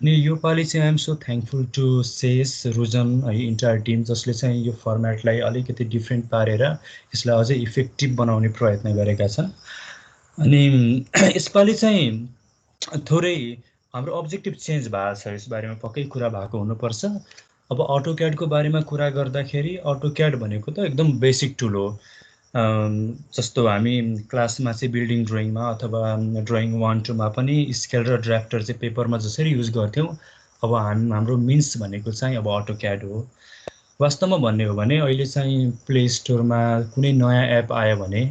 अनि योपालि चाहिँ आइएम सो थ्याङ्कफुल टु सेस रुजन है इन्टायर टिम जसले चाहिँ यो फर्मेटलाई अलिकति डिफ्रेन्ट पारेर यसलाई अझै इफेक्टिभ बनाउने प्रयत्न गरेका छन्। अनि यसपालि चाहिँ थोरै हाम्रो अब्जेक्टिभ चेन्ज भएको छ, यसबारेमा पक्कै कुरा भएको हुनुपर्छ। अब अटोक्याडको बारेमा कुरा गर्दाखेरि अटोक्याड भनेको त एकदम बेसिक टुल हो। जस्तो हामी क्लासमा चाहिँ बिल्डिङ ड्रइङमा अथवा ड्रइङ 1-2मा पनि स्केल र ड्राफ्टर चाहिँ पेपरमा जसरी युज गर्थ्यौँ, अब हाम्रो मिन्स भनेको चाहिँ अब अटोक्याड हो। वास्तवमा भन्ने हो भने अहिले चाहिँ प्ले स्टोरमा कुनै नयाँ एप आयो भने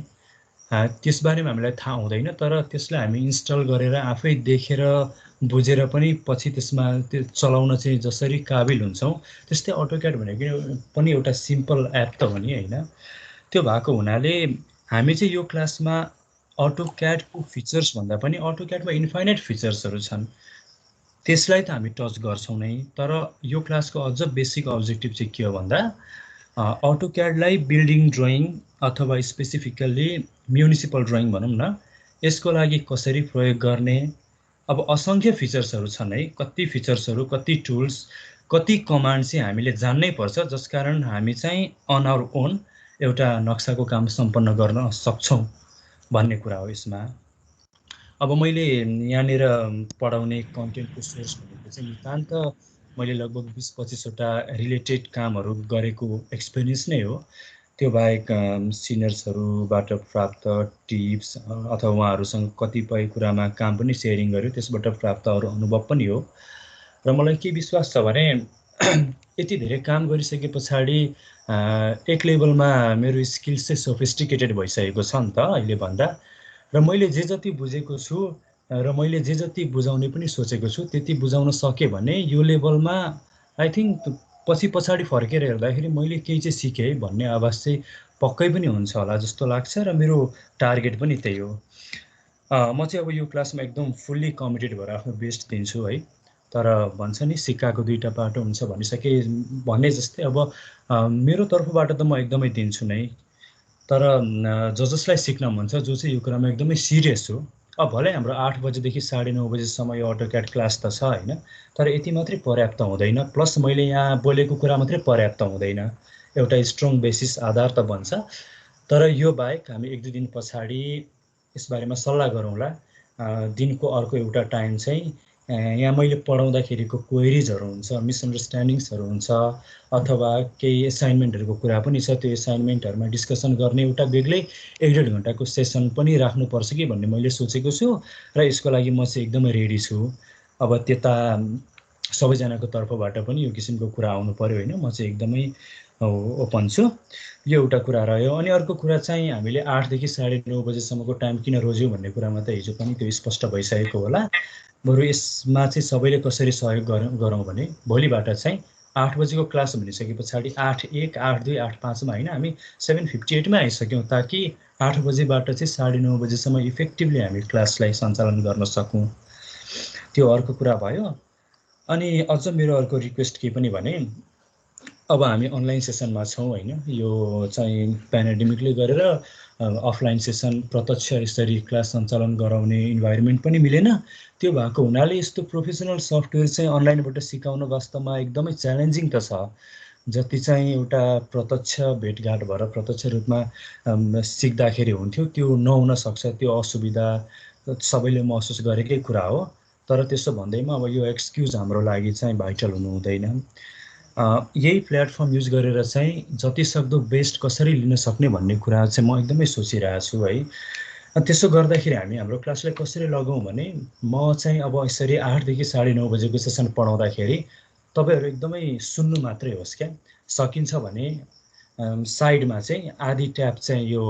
त्यसबारेमा हामीलाई थाहा हुँदैन, तर त्यसलाई हामी इन्स्टल गरेर आफै देखेर बुझेर पनि पछि त्यसमा त्यो चलाउन चाहिँ जसरी काबिल हुन्छौँ, त्यस्तै अटोक्याड भनेको पनि एउटा सिम्पल एप त हो नि, होइन? त्यो भएको हुनाले हामी चाहिँ यो क्लासमा अटोक्याडको फिचर्स भन्दा पनि अटोक्याडमा इन्फाइनाइट फिचर्सहरू छन्, त्यसलाई त हामी टच गर्छौँ नै। तर यो क्लासको अझ बेसिक अब्जेक्टिभ चाहिँ के हो भन्दा अटोक्याडलाई बिल्डिङ ड्रइङ अथवा स्पेसिफिकल्ली म्युनिसिपल ड्रइङ भनौँ न, यसको लागि कसरी प्रयोग गर्ने। अब असङ्ख्य फिचर्सहरू छन् है, कति फिचर्सहरू, कति टुल्स, कति कमान्ड चाहिँ हामीले जान्नै पर्छ, जसकारण हामी चाहिँ अन आवर ओन एउटा नक्साको काम सम्पन्न गर्न सक्छौँ भन्ने कुरा हो यसमा। अब मैले यहाँनिर पढाउने कन्टेन्टको सोर्स भनेको चाहिँ नितान्त मैले लगभग 20-25वटा रिलेटेड कामहरू गरेको एक्सपिरियन्स नै हो। त्यो बाहेक सिनियर्सहरूबाट प्राप्त टिप्स अथवा उहाँहरूसँग कतिपय कुरामा काम पनि सेयरिङ गर्यो, त्यसबाट प्राप्त अरू अनुभव पनि हो। र मलाई के विश्वास छ भने यति धेरै काम गरिसके पछाडि एक लेभलमा मेरो स्किल्स चाहिँ सोफिस्टिकेटेड भइसकेको छ नि त अहिले भन्दा। र मैले जे जति बुझेको छु र मैले जे जति बुझाउने पनि सोचेको छु त्यति बुझाउन सकेँ भने यो लेभलमा आई थिङ्क पछि पछाडि फर्केर हेर्दाखेरि मैले केही चाहिँ सिकेँ भन्ने आभास चाहिँ पक्कै पनि हुन्छ होला जस्तो लाग्छ, र मेरो टार्गेट पनि त्यही हो। म चाहिँ अब यो क्लासमा एकदम फुल्ली कमिटेड भएर आफ्नो बेस्ट दिन्छु है। तर भन्छ नि सिक्काको दुईवटा पाटो हुन्छ भनिसके भन्ने जस्तै अब मेरो तर्फबाट त म एकदमै दिन्छु नै। तर जसलाई सिक्न मन छ, जो चाहिँ यो कुरामा एकदमै सिरियस हो, अब भलै हाम्रो 8 बजेदेखि 9:30 बजेसम्म यो अटोक्याड क्लास त छ होइन, तर यति मात्रै पर्याप्त हुँदैन। प्लस मैले यहाँ बोलेको कुरा मात्रै पर्याप्त हुँदैन, एउटा स्ट्रङ बेसिस आधार त बन्छ। तर यो बाहेक हामी 1-2 दिन पछाडि यसबारेमा सल्लाह गरौँला। दिनको अर्को एउटा टाइम चाहिँ यहाँ मैले पढाउँदाखेरिको क्वेरिजहरू हुन्छ, मिसअन्डरस्ट्यान्डिङ्सहरू हुन्छ, अथवा केही एसाइनमेन्टहरूको कुरा पनि छ, त्यो एसाइनमेन्टहरूमा डिस्कसन गर्ने एउटा बेग्लै 1-1.5 घन्टाको सेसन पनि राख्नुपर्छ कि भन्ने मैले सोचेको छु, र यसको लागि म चाहिँ एकदमै रेडी छु। अब त्यता सबैजनाको तर्फबाट पनि यो किसिमको कुरा आउनु पर्यो होइन, म चाहिँ एकदमै ओपन छु। यो एउटा कुरा रह्यो। अनि अर्को कुरा चाहिँ हामीले 8 देखि 9:30 बजेसम्मको टाइम किन रोज्यौँ भन्ने कुरामा त हिजो पनि त्यो स्पष्ट भइसकेको होला। बरु यसमा चाहिँ सबैले कसरी सहयोग गरौँ भने भोलिबाट चाहिँ 8 बजेको क्लास भनिसके पछाडि 8:01, 8:02, 8:05मा होइन, हामी 7:58मा आइसक्यौँ, ताकि 8 बजेबाट चाहिँ 9:30 बजेसम्म इफेक्टिभली हामी क्लासलाई सञ्चालन गर्न सकौँ। त्यो अर्को कुरा भयो। अनि अझ मेरो अर्को रिक्वेस्ट के पनि भने अब हामी अनलाइन सेसनमा छौँ होइन, यो चाहिँ पेन्डेमिकले गरेर अफलाइन सेसन प्रत्यक्ष यसरी क्लास सञ्चालन गराउने इन्भाइरोमेन्ट पनि मिलेन। त्यो भएको हुनाले यस्तो प्रोफेसनल सफ्टवेयर चाहिँ अनलाइनबाट सिकाउन वास्तवमा एकदमै च्यालेन्जिङ त छ। जति चाहिँ एउटा प्रत्यक्ष भेटघाट भएर प्रत्यक्ष रूपमा सिक्दाखेरि हुन्थ्यो, त्यो नहुन सक्छ। त्यो असुविधा सबैले महसुस गरेकै कुरा हो। तर त्यसो भन्दैमा अब यो एक्सक्युज हाम्रो लागि चाहिँ भाइटल हुनु हुँदैन। यही प्लेटफर्म युज गरेर चाहिँ जतिसक्दो बेस्ट कसरी लिन सक्ने भन्ने कुरा चाहिँ म एकदमै सोचिरहेको छु है। त्यसो गर्दाखेरि हामी हाम्रो क्लासलाई कसरी लगाउँ भने म चाहिँ अब यसरी 8 देखि 9:30 बजेको सेसन पढाउँदाखेरि तपाईँहरू एकदमै सुन्नु मात्रै होस् क्या। सकिन्छ भने साइडमा चाहिँ आधी ट्याब चाहिँ यो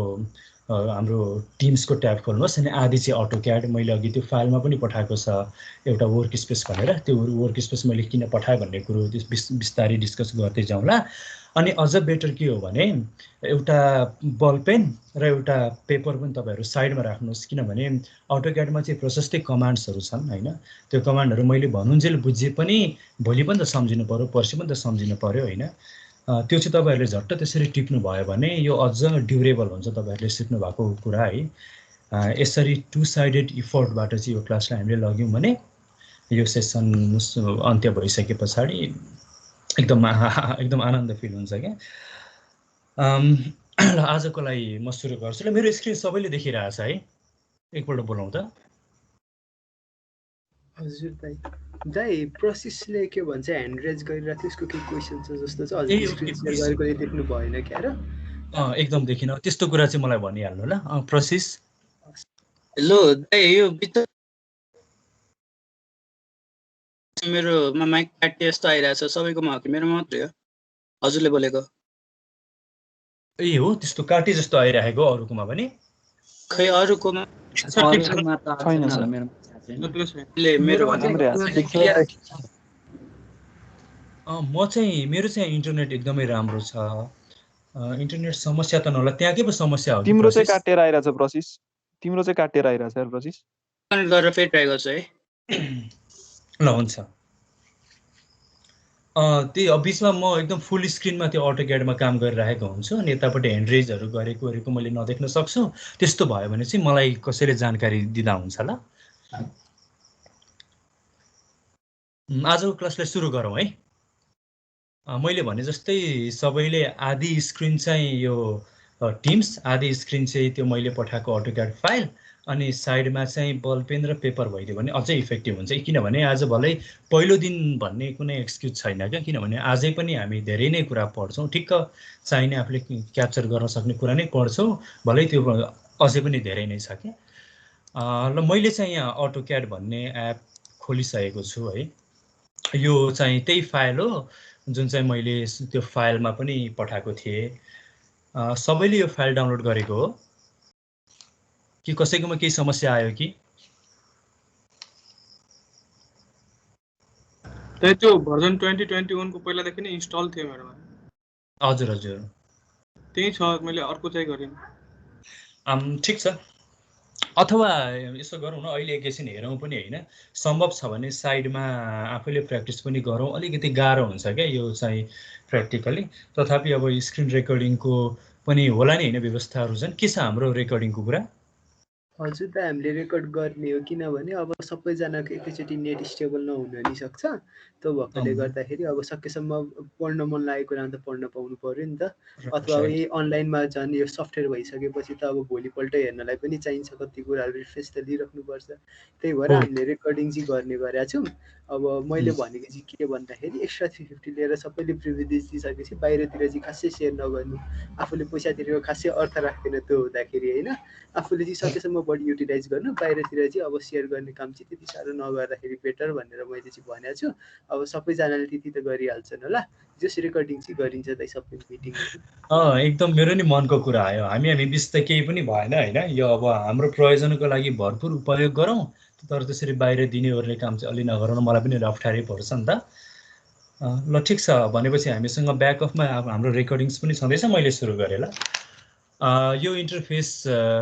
हाम्रो टिम्सको ट्याब खोल्नुहोस्, अनि आधी चाहिँ अटोक्याड। मैले अघि त्यो फाइलमा पनि पठाएको छ एउटा वर्क स्पेस भनेर, त्यो वर्क स्पेस मैले किन पठाएँ भन्ने कुरो बिस्तारै डिस्कस गर्दै जाउँला। अनि अझ बेटर के हो भने एउटा बल पेन र एउटा पेपर पनि तपाईँहरू साइडमा राख्नुहोस्, किनभने अटोक्याडमा चाहिँ प्रशस्तै कमान्ड्सहरू छन् होइन। त्यो कमान्डहरू मैले भनुन्जेल बुझे पनि भोलि पनि त सम्झिनु पऱ्यो, पर्सि पनि त सम्झिनु पऱ्यो होइन। त्यो चाहिँ तपाईँहरूले झट्ट त्यसरी टिप्नु भयो भने यो अझ ड्युरेबल हुन्छ तपाईँहरूले सिक्नु भएको कुरा है। यसरी टु साइडेड इफोर्टबाट चाहिँ यो क्लासलाई हामीले लग्यौँ भने यो सेसन अन्त्य भइसके पछाडि एकदम आनन्द फिल हुन्छ क्या। ल आजको लागि म सुरु गर्छु। ल मेरो स्क्रिन सबैले देखिरहेछ है? एकपल्ट बोलाउँ त। हजुर दाइ। दाइ प्रोसेसले के भन्छ ह्यान्ड रेज गरिरहेको थियो, यसको केही क्वेसन छ जस्तो छ। हजुर स्क्रिन सेयर गरेकोले देख्नु भएन क्या र? एकदम देखिन, त्यस्तो कुरा चाहिँ मलाई भनिहाल्नु ल। प्रोसेस हेलो दाइ, यो मेरो माइक काट्टे यस्तो आइरहेछ, सबैकोमा हो कि मेरो मात्रै हो? हजुरले बोलेको? ए हो, त्यस्तो काटे जस्तो आइरहेको अरूकोमा पनि? खै अरूकोमा छैन सर, मेरो मेरो चाहिँ इन्टरनेट एकदमै राम्रो छ। इन्टरनेट समस्या त नहोला, त्यहाँकै पो समस्या हो। तिम्रो चाहिँ काटेर आइरहेछ प्रोसेस, तिम्रो चाहिँ काटेर आइरहेछ यार प्रोसेस। कनेक्ट गरेर फेरि ट्राई गर्छु है। ल हुन्छ। त्यही बिचमा म एकदम फुल स्क्रिनमा त्यो अटोक्याडमा काम गरिरहेको हुन्छु अनि यतापट्टि ह्यान्ड रेजहरू गरेको मैले नदेख्न सक्छु। त्यस्तो भयो भने चाहिँ मलाई कसैले जानकारी दिँदा हुन्छ ल। आजको क्लासलाई सुरु गरौँ है। मैले भने जस्तै सबैले आधी स्क्रिन चाहिँ यो टिम्स, आधी स्क्रिन चाहिँ त्यो मैले पठाएको अटोक्याड फाइल, अनि साइडमा चाहिँ बल पेन र पेपर भइदियो भने अझै इफेक्टिभ हुन्छ। किनभने आज भलै पहिलो दिन भन्ने कुनै एक्सक्युज छैन क्या। किनभने आजै पनि हामी धेरै नै कुरा पढ्छौँ, ठिक्क चाहिने आफूले क्याप्चर गर्न सक्ने कुरा नै पढ्छौँ, भलै त्यो अझै पनि धेरै नै छ क्या। ल मैले चाहिँ यहाँ अटोक्याड भन्ने एप खोलिसकेको छु है। यो चाहिँ त्यही फाइल हो जुन चाहिँ मैले त्यो फाइलमा पनि पठाएको थिएँ। सबैले यो फाइल डाउनलोड गरेको हो कि कसैकोमा केही समस्या आयो कि? त्यो भर्जन 2021 को पहिलादेखि नै इन्स्टल थियो मेरोमा। हजुर हजुर त्यही छ, मैले अर्को चाहिँ गरेन। ठिक छ, अथवा यसो गरौँ न, अहिले एकैछिन हेरौँ पनि होइन, सम्भव छ भने साइडमा आफैले प्र्याक्टिस पनि गरौँ। अलिकति गाह्रो हुन्छ क्या यो चाहिँ प्र्याक्टिकली। तथापि अब स्क्रिन रेकर्डिङको पनि होला नि होइन व्यवस्थाहरू छन्। के छ हाम्रो रेकर्डिङको कुरा? हजुर त हामीले रेकर्ड गर्ने हो, किनभने अब सबैजनाको एकैचोटि नेट स्टेबल नहुन नि सक्छ। त्यो भएकोले गर्दाखेरि अब सकेसम्म पढ्न मन लागेको कुरा त पढ्न पाउनु पर्यो नि त। अथवा अब यही अनलाइनमा झन् यो सफ्टवेयर भइसकेपछि त अब भोलिपल्ट हेर्नलाई पनि चाहिन्छ, कति कुराहरू रिफ्रेस त लिइराख्नुपर्छ। त्यही भएर हामीले रेकर्डिङ चाहिँ गर्ने गरेका छौँ। अब मैले भनेको चाहिँ के भन्दाखेरि एक्स्ट्रा 350 लिएर सबैले प्रिभिलेज दिइसकेपछि बाहिरतिर चाहिँ खासै सेयर नगर्नु। आफूले पैसा तिरेको खासै अर्थ राख्दैन त्यो हुँदाखेरि होइन। आफूले चाहिँ सकेसम्म बढी युटिलाइज गर्नु, बाहिरतिर चाहिँ अब सेयर गर्ने काम चाहिँ त्यति साह्रो नगर्दाखेरि बेटर भनेर मैले चाहिँ भनेको छु। अब सबैजनाले त्यति त गरिहाल्छन् होला। जस रेकर्डिङ चाहिँ गरिन्छ त सबै मिटिङहरू। एकदम मेरो नि मनको कुरा आयो। हामी बिच त केही पनि भएन होइन। यो अब हाम्रो प्रयोजनको लागि भरपुर उपयोग गरौँ, तर त्यसरी बाहिर दिने ओर्ने काम चाहिँ अलि नगरौँ, मलाई पनि अप्ठ्यारै पर्छ नि त। ल ठिक छ, भनेपछि हामीसँग ब्याकअपमा अब हाम्रो रेकर्डिङ्स पनि छँदैछ। मैले सुरु गरेँ ल। यो इन्टरफेस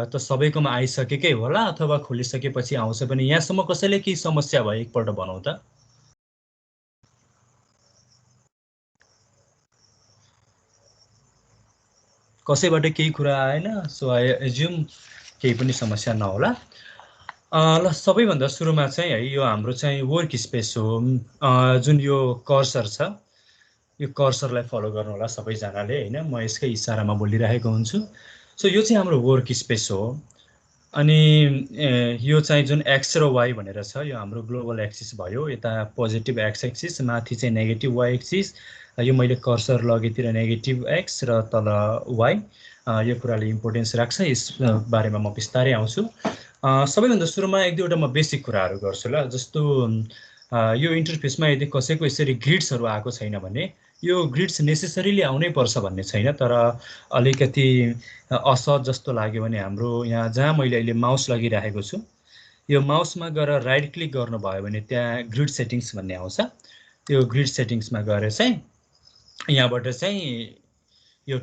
त सबैकोमा आइसकेकै होला, अथवा खोलिसकेपछि आउँछ पनि। यहाँसम्म कसैले केही समस्या भयो एकपल्ट भनौँ त। कसैबाट केही कुरा आएन, सो आई एज्युम केही पनि समस्या नहोला। ल सबैभन्दा सुरुमा चाहिँ है यो हाम्रो चाहिँ वर्क स्पेस हो। जुन यो कर्सर छ, यो कर्सरलाई फलो गर्नु होला सबैजनाले होइन। म यसकै इसारामा बोलिरहेको हुन्छु। सो यो चाहिँ हाम्रो वर्क स्पेस हो। अनि यो चाहिँ जुन एक्स र वाई भनेर छ, यो हाम्रो ग्लोबल एक्सिस भयो। यता पोजिटिभ एक्स एक्सिस, माथि चाहिँ नेगेटिभ वाई एक्सिस। यो मैले कर्सर लगेतिर नेगेटिभ एक्स र तल वाई, यो कुराले इम्पोर्टेन्स राख्छ। यस बारेमा म बिस्तारै आउँछु। सबैभन्दा सुरुमा एक दुईवटा म बेसिक कुराहरू गर्छु ल। जस्तो यो इन्टरफेसमा यदि कसैको यसरी ग्रिड्सहरू आएको छैन भने यो ग्रिड्स नेसेसरीली आउनै पर्छ भन्ने छैन। तर अलिकति असहज जस्तो लाग्यो भने हाम्रो यहाँ जहाँ मैले अहिले माउस लगिरहेको छु, यो माउसमा गएर राइट क्लिक गर्नुभयो भने त्यहाँ ग्रिड सेटिङ्स भन्ने आउँछ। त्यो ग्रिड सेटिङ्समा गएर चाहिँ यहाँबाट चाहिँ यो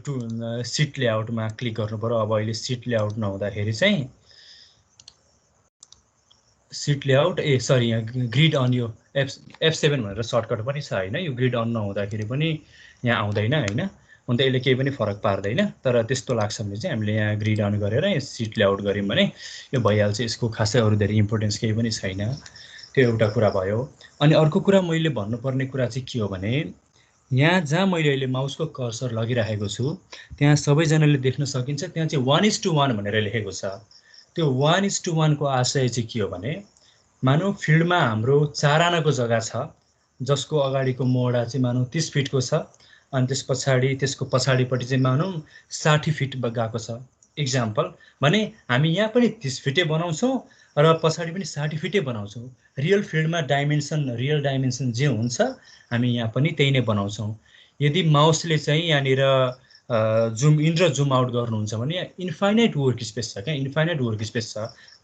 सिट लेआउटमा क्लिक गर्नु पर्यो। अब अहिले सिट लेआउट नहुँदाखेरि चाहिँ सिट लेआउट यहाँ ग्रिड अन, यो F7 भनेर सर्टकट पनि छ होइन। यो ग्रिड अन नहुँदाखेरि पनि यहाँ आउँदैन होइन। अन्त यसले केही पनि फरक पार्दैन। तर त्यस्तो लाग्छ भने चाहिँ हामीले यहाँ ग्रिड अन गरेर सिट लेआउट गऱ्यौँ भने यो भइहाल्छ। यसको खासै अरू धेरै इम्पोर्टेन्स केही पनि छैन। त्यो एउटा कुरा भयो। अनि अर्को कुरा मैले भन्नुपर्ने कुरा चाहिँ के हो भने यहाँ जहाँ मैले अहिले माउसको कर्सर लगिरहेको छु त्यहाँ सबैजनाले देख्न सकिन्छ, त्यहाँ चाहिँ 1:1 भनेर लेखेको छ। त्यो 1:1 को आशय चाहिँ के हो भने मानौ फिल्डमा हाम्रो 4 आनाको जग्गा छ जसको अगाडिको मोडा चाहिँ मानौ 30 फिटको छ अनि त्यस पछाडि त्यसको पछाडिपट्टि चाहिँ मानौ 60 फिट गएको छ इक्जाम्पल। भने हामी यहाँ पनि 30 फिटे बनाउँछौँ र पछाडि पनि 60 फिटे बनाउँछौँ। रियल फिल्डमा रियल डाइमेन्सन जे हुन्छ हामी यहाँ पनि त्यही नै बनाउँछौँ। यदि माउसले चाहिँ यहाँनिर जुम इन र जुम आउट गर्नुहुन्छ भने इन्फाइनाइट वर्क स्पेस छ क्या, इन्फाइनाइट वर्क स्पेस छ।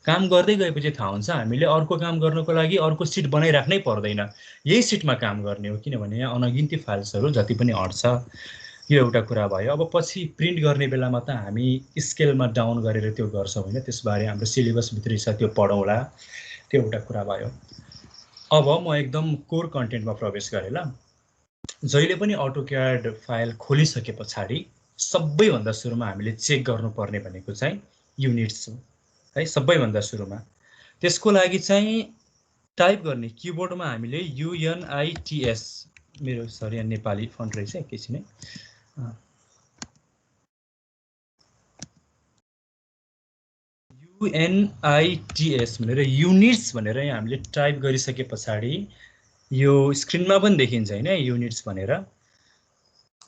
काम गर्दै गएपछि थाहा हुन्छ हामीले अर्को काम गर्नको लागि अर्को सिट बनाइराख्नै पर्दैन, यही सिटमा काम गर्ने हो, किनभने यहाँ अनगिन्ती फाइल्सहरू जति पनि अट्छ। यो एउटा कुरा भयो। अब पछि प्रिन्ट गर्ने बेलामा त हामी स्केलमा डाउन गरेर त्यो गर्छौँ होइन, त्यसबारे हाम्रो सिलेबसभित्रै छ, त्यो पढौँला, त्यो एउटा कुरा भयो। अब म एकदम कोर कन्टेन्टमा प्रवेश गरेँ ल। जहिले पनि अटोक्याड फाइल खोलिसके पछाडि सबैभन्दा सुरुमा हामीले चेक गर्नुपर्ने भनेको चाहिँ युनिट्स हो है, सबैभन्दा सुरुमा। त्यसको लागि चाहिँ टाइप गर्ने किबोर्डमा हामीले UNITS, मेरो सरी नेपाली फन्ट रहेछ एकैछिन है, UNITS भनेर युनिट्स भनेर हामीले टाइप गरिसके पछाडि यो स्क्रिनमा पनि देखिन्छ होइन युनिट्स भनेर।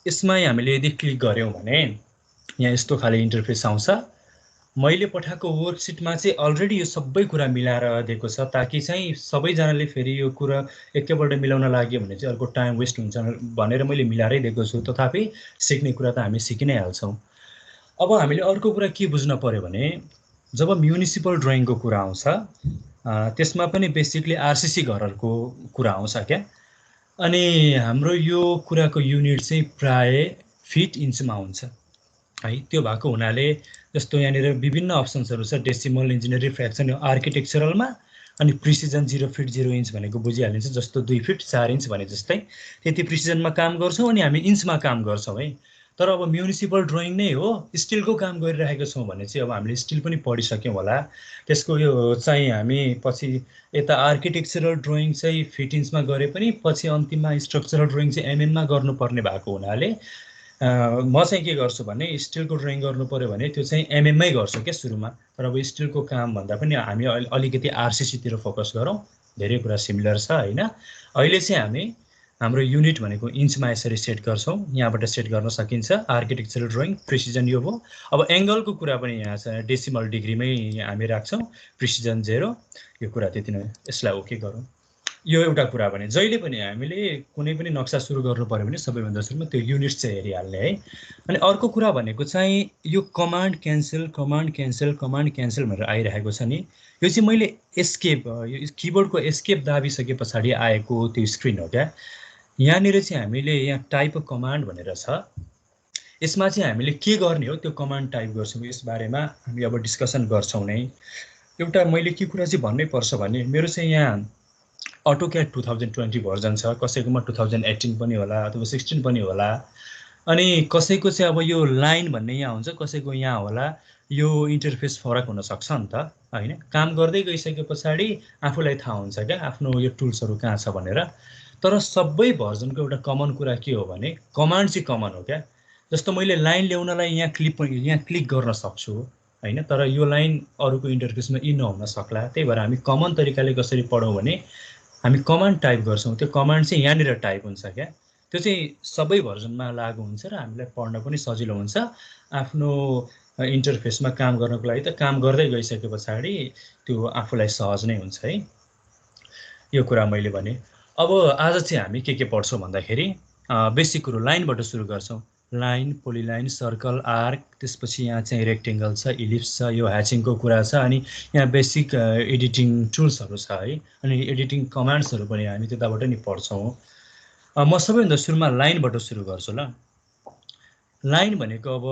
यसमा हामीले यदि क्लिक गऱ्यौँ भने यहाँ यस्तो खाले इन्टरफेस आउँछ। मैले पठाएको वर्कसिटमा चाहिँ अलरेडी यो सबै कुरा मिलाएर दिएको छ ताकि चाहिँ सबैजनाले फेरि यो कुरा एकैपल्ट मिलाउन लाग्यो भने चाहिँ अर्को टाइम वेस्ट हुन्छ भनेर मैले मिलाएरै दिएको छु। तथापि सिक्ने कुरा त हामी सिकि नै हाल्छौँ। अब हामीले अर्को कुरा के बुझ्न पर्यो भने जब म्युनिसिपल ड्रइङको कुरा आउँछ त्यसमा पनि बेसिकली आरसिसी घरहरूको कुरा आउँछ क्या। अनि हाम्रो यो कुराको युनिट चाहिँ प्राय फिट इन्चमा हुन्छ है। त्यो भएको हुनाले जस्तो यहाँनिर विभिन्न अप्सन्सहरू छ, डेसिमल, इन्जिनियरिङ, फ्र्याक्सन, आर्किटेक्चरलमा अनि प्रिसिजन 0 फिट 0 इन्च भनेको बुझिहालिन्छ, जस्तो 2 फिट 4 इन्च भने जस्तै त्यति प्रिसिजनमा काम गर्छौँ अनि हामी इन्चमा काम गर्छौँ है। तर अब म्युनिसिपल ड्रइङ नै हो, स्टिलको काम गरिरहेको छौँ भने चाहिँ अब हामीले स्टिल पनि पढिसक्यौँ होला। त्यसको यो चाहिँ हामी पछि यता आर्किटेक्चरल ड्रइङ चाहिँ फिट इन्चमा गरे पनि पछि अन्तिममा स्ट्रक्चरल ड्रइङ चाहिँ एमएममा गर्नुपर्ने भएको हुनाले म चाहिँ के गर्छु भने स्टिलको ड्रइङ गर्नु पर्यो भने त्यो चाहिँ एमएममै गर्छु क्या सुरुमा। तर अब स्टिलको काम भन्दा पनि हामी अलिकति आरसिसीतिर फोकस गरौँ, धेरै कुरा सिमिलर छ होइन। अहिले चाहिँ हामी हाम्रो युनिट भनेको इन्चमा यसरी सेट गर्छौँ, यहाँबाट सेट गर्न सकिन्छ। आर्किटेक्चरल ड्रइङ प्रिसिजन यो भयो। अब एङ्गलको कुरा पनि यहाँ छ, डेसिमल डिग्रीमै हामी राख्छौँ, प्रिसिजन 0, यो कुरा त्यति नै। यसलाई ओके गरौँ। यो एउटा कुरा भने जहिले पनि हामीले कुनै पनि नक्सा सुरु गर्नु पर्यो भने सबैभन्दा सुरुमा त्यो युनिट्स चाहिँ हेरिहाल्ने है। अनि अर्को कुरा भनेको चाहिँ यो कमान्ड क्यान्सल भनेर आइरहेको छ नि, यो चाहिँ मैले एस्केप, यो किबोर्डको एस्केप दाबिसके पछाडि आएको त्यो स्क्रिन हो क्या। यहाँनिर चाहिँ हामीले यहाँ टाइप अ कमान्ड भनेर छ, यसमा चाहिँ हामीले के गर्ने हो त्यो कमान्ड टाइप गर्छौँ। यसबारेमा हामी अब डिस्कसन गर्छौँ नै। एउटा मैले के कुरा चाहिँ भन्नै पर्छ भने मेरो चाहिँ यहाँ अटोक्याड 2020 भर्जन छ, कसैकोमा 2018 पनि होला अथवा 16 पनि होला। अनि कसैको चाहिँ अब यो लाइन भन्ने यहाँ हुन्छ, कसैको यहाँ होला। यो इन्टरफेस फरक हुनसक्छ नि त होइन। काम गर्दै गइसके पछाडि आफूलाई थाहा हुन्छ क्या आफ्नो यो टुल्सहरू कहाँ छ भनेर। तर सबै भर्जनको एउटा कमन कुरा के हो भने कमान्ड चाहिँ कमन हो क्या। जस्तो मैले लाइन ल्याउनलाई यहाँ क्लिक गर्न सक्छु होइन, तर यो लाइन अरूको इन्टरफेसमा नहुन सक्ला। त्यही भएर हामी कमन तरिकाले कसरी पढौँ भने हामी कमान्ड टाइप गर्छौँ। त्यो कमान्ड चाहिँ यहाँनिर टाइप हुन्छ क्या। त्यो चाहिँ सबै भर्जनमा लागु हुन्छ र हामीलाई पढ्न पनि सजिलो हुन्छ। आफ्नो इन्टरफेसमा काम गर्नको लागि त काम गर्दै गइसके पछाडि त्यो आफूलाई सहज नै हुन्छ है। यो कुरा मैले भने। अब आज चाहिँ हामी के पढ्छौँ भन्दाखेरि बेसिक कुरो लाइनबाट सुरु गर्छौँ। लाइन, पोलिलाइन, सर्कल, आर्क, त्यसपछि यहाँ चाहिँ रेक्टेङ्गल छ, इलिप्स छ, यो ह्याचिङको कुरा छ, अनि यहाँ बेसिक एडिटिङ टुल्सहरू छ है। अनि एडिटिङ कमान्ड्सहरू पनि हामी त्यताबाट नि पढ्छौँ। म सबैभन्दा सुरुमा लाइनबाट सुरु गर्छु ल। लाइन भनेको अब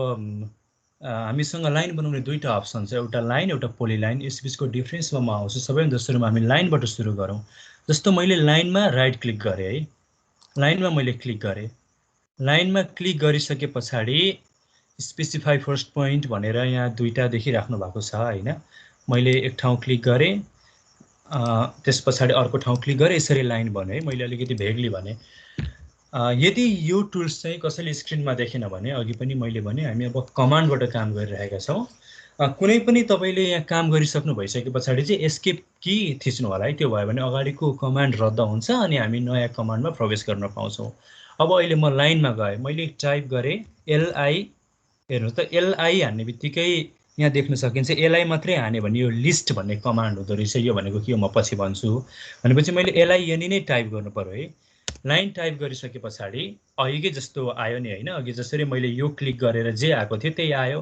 हामीसँग लाइन बनाउने दुईवटा अप्सन छ, एउटा लाइन एउटा पोलिलाइन। यसबिचको डिफ्रेन्समा म आउँछु। सबैभन्दा सुरुमा हामी लाइनबाट सुरु गरौँ। जस्तो मैले लाइनमा राइट क्लिक गरेँ है, लाइनमा मैले क्लिक गरेँ। लाइनमा क्लिक गरिसके पछाडि स्पेसिफाई फर्स्ट पोइन्ट भनेर यहाँ दुईवटा देखिराख्नु भएको छ होइन। मैले एक ठाउँ क्लिक गरेँ त्यस पछाडि अर्को ठाउँ क्लिक गरेँ, यसरी लाइन भने है, मैले अलिकति भेगली भने। यदि यो टुल्स चाहिँ कसैले स्क्रिनमा देखेन भने अघि पनि मैले भने हामी अब कमान्डबाट काम गरिरहेका छौँ। कुनै पनि तपाईँले यहाँ काम गरिसक्नु भइसके पछाडि चाहिँ एस्केप की थिच्नु होला है, त्यो भयो भने अगाडिको कमान्ड रद्द हुन्छ अनि हामी नयाँ कमान्डमा प्रवेश गर्न पाउँछौँ। अब अहिले म लाइनमा गएँ, मैले टाइप गरेँ एलआई, हेर्नुहोस् त एलआई हान्ने बित्तिकै यहाँ देख्न सकिन्छ एलआई मात्रै हाने भने यो लिस्ट भन्ने कमान्ड हुँदो रहेछ। यो भनेको के हो म पछि भन्छु। भनेपछि मैले एलआई नै टाइप गर्नु पर्यो है। लाइन टाइप गरिसके पछाडि अघिकै जस्तो आयो नि होइन, अघि जसरी मैले यो क्लिक गरेर जे आएको थियो त्यही आयो।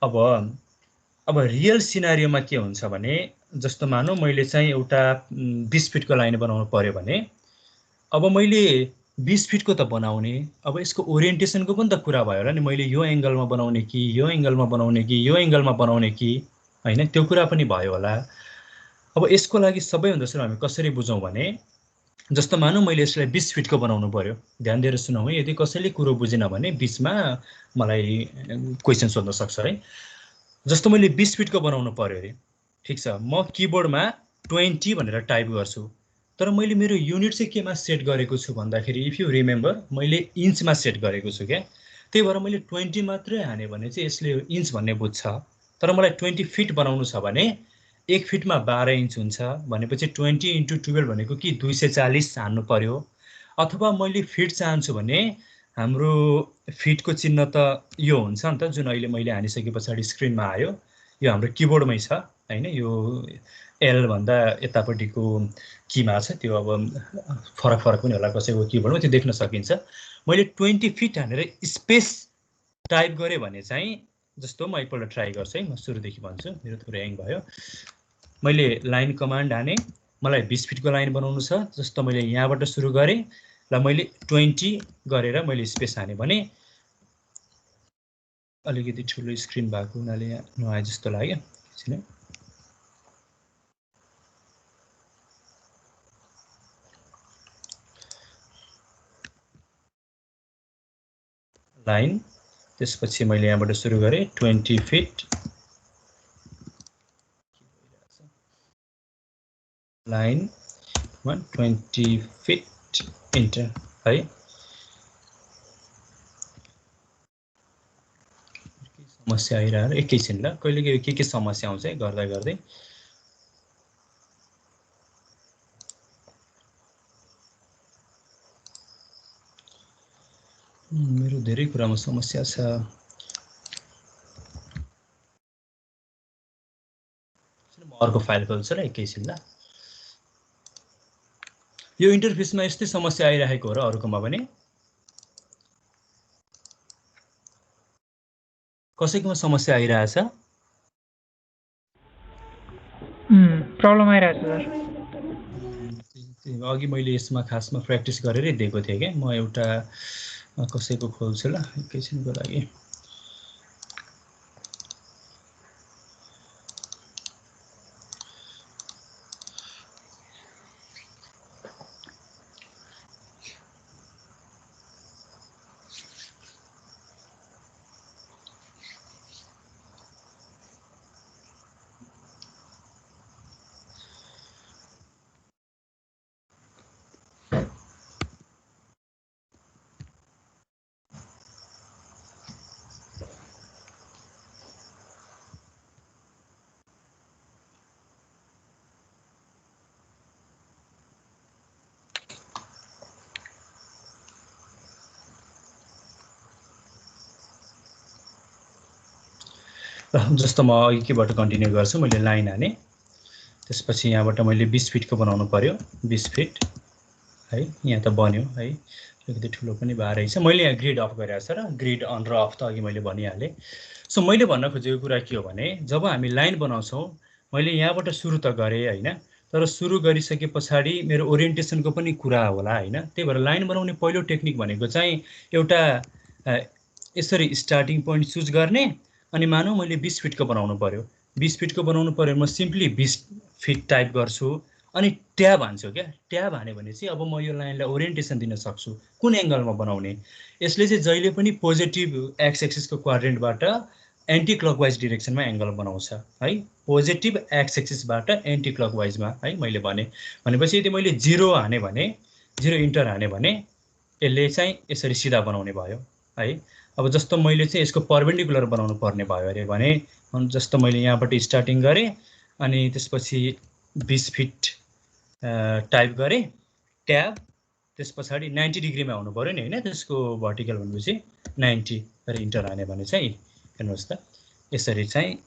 अब रियल सिनारियोमा के हुन्छ भने, जस्तो मानौँ मैले चाहिँ एउटा 20 फिटको लाइन बनाउनु पर्यो भने अब मैले 20 फिटको त बनाउने, अब यसको ओरिएन्टेसनको पनि त कुरा भयो होला नि, मैले यो एङ्गलमा बनाउने कि यो एङ्गलमा बनाउने कि यो एङ्गलमा बनाउने कि होइन, त्यो कुरा पनि भयो होला। अब यसको लागि सबैभन्दा सुरु हामी कसरी बुझौँ भने, जस्तो मानौँ मैले यसलाई 20 फिटको बनाउनु पर्यो। ध्यान दिएर सुनौँ है, यदि कसैले कुरो बुझेन भने बिचमा मलाई क्वेसन सोध्न सक्छ है। जस्तो मैले 20 फिटको बनाउनु पर्यो अरे, ठिक छ, म किबोर्डमा 20 भनेर टाइप गर्छु, तर मैले मेरो युनिट चाहिँ केमा सेट गरेको छु भन्दाखेरि इफ यु रिमेम्बर मैले इन्चमा सेट गरेको छु क्या। त्यही भएर मैले 20 मात्रै हाने भने चाहिँ यसले इन्च भन्ने बुझ्छ। तर मलाई 20 फिट बनाउनु छ भने 1 फिटमा 12 इन्च हुन्छ भनेपछि 20 × 12 भनेको कि 240 हान्नु पर्यो। अथवा मैले फिट चाहन्छु भने हाम्रो फिटको चिन्ह त यो हुन्छ नि त, जुन अहिले मैले हानिसके पछाडि स्क्रिनमा आयो, यो हाम्रो किबोर्डमै छ होइन, यो एल भन्दा यतापट्टिको कीमा छ, त्यो अब फरक फरक पनि होला कसैको किबोर्डमा, त्यो देख्न सकिन्छ। मैले 20 फिट हानेर स्पेस टाइप गरेँ भने चाहिँ, जस्तो म एकपल्ट ट्राई गर्छु है, म सुरुदेखि भन्छु, मेरो थोरै ह्याङ भयो। मैले लाइन कमान्ड हाने, मलाई 20 फिटको लाइन बनाउनु छ, जस्तो मैले यहाँबाट सुरु गरेँ, ल मैले 20 गरेर मैले स्पेस हाने भने अलिकति ठुलो स्क्रिन भएको हुनाले यहाँ नआए जस्तो लाग्यो। एकछिन लाइन, त्यसपछि मैले यहाँबाट सुरु गरेँ 20 फिट लाइन 120 फिट इन्टर है। समस्या आइरहेको एकैछिन, ल कहिले के समस्या आउँछ है गर्दा गर्दै। मेरो धेरै कुरामा समस्या छ। म अर्को फाइल खोल्छु र एकैछिन ल। यो इन्टरफेसमा यस्तै समस्या आइरहेको हो र अरूकोमा पनि, कसैकोमा समस्या आइरहेछ? प्रब्लम आइरहेछ सर। अघि मैले यसमा खासमा प्र्याक्टिस गरेरै दिएको थिएँ क्या। म एउटा कसैको खोल्छु ल एकैछिनको लागि। जस्तो म अघिबाट कन्टिन्यू गर्छु। मैले लाइन हाने, त्यसपछि यहाँबाट मैले 20 फिटको बनाउनु पर्यो, 20 फिट है, यहाँ त बन्यो है, अलिकति ठुलो पनि भएर रहेछ। मैले यहाँ ग्रिड अफ गरेको छ र ग्रिड अन र अफ त अघि मैले भनिहालेँ। सो मैले भन्न खोजेको कुरा के हो भने, जब हामी लाइन बनाउँछौँ, मैले यहाँबाट सुरु त गरेँ होइन, तर सुरु गरिसके पछाडि मेरो ओरिएन्टेसनको पनि कुरा होला होइन। त्यही भएर लाइन बनाउने पहिलो टेक्निक भनेको चाहिँ एउटा यसरी स्टार्टिङ पोइन्ट चुज गर्ने, अनि मानौँ मैले 20 फिटको बनाउनु पर्यो, 20 फिटको बनाउनु पर्यो, म सिम्पली 20 फिट टाइप गर्छु अनि ट्याब हान्छु क्या। ट्याब हाने भने चाहिँ अब म यो लाइनलाई ओरिएन्टेसन दिन सक्छु, कुन एङ्गलमा बनाउने। यसले चाहिँ जहिले पनि पोजिटिभ एक्स एक्सिसको क्वाड्रेन्टबाट एन्टी क्लकवाइज डिरेक्सनमा एङ्गल बनाउँछ है, पोजिटिभ एक्स एक्सिसबाट एन्टी क्लकवाइजमा है। मैले भनेपछि यदि मैले 0 हाने भने 0 इन्टर हाने भने यसले चाहिँ यसरी सिधा बनाउने भयो है। अब जस्तो मैले चाहिँ यसको परपेन्डिकुलर बनाउनु पर्ने भयो अरे भने जस्तो मैले यहाँबाट स्टार्टिङ गरेँ अनि त्यसपछि 20 फिट टाइप गरेँ ट्याब, त्यस पछाडि 90 डिग्रीमा हुनु पर्यो नि हैन, त्यसको भर्टिकल भनेपछि 90 गरेर इन्टर हाने भने चाहिँ हेर्नुहोस् त यसरी चाहिँ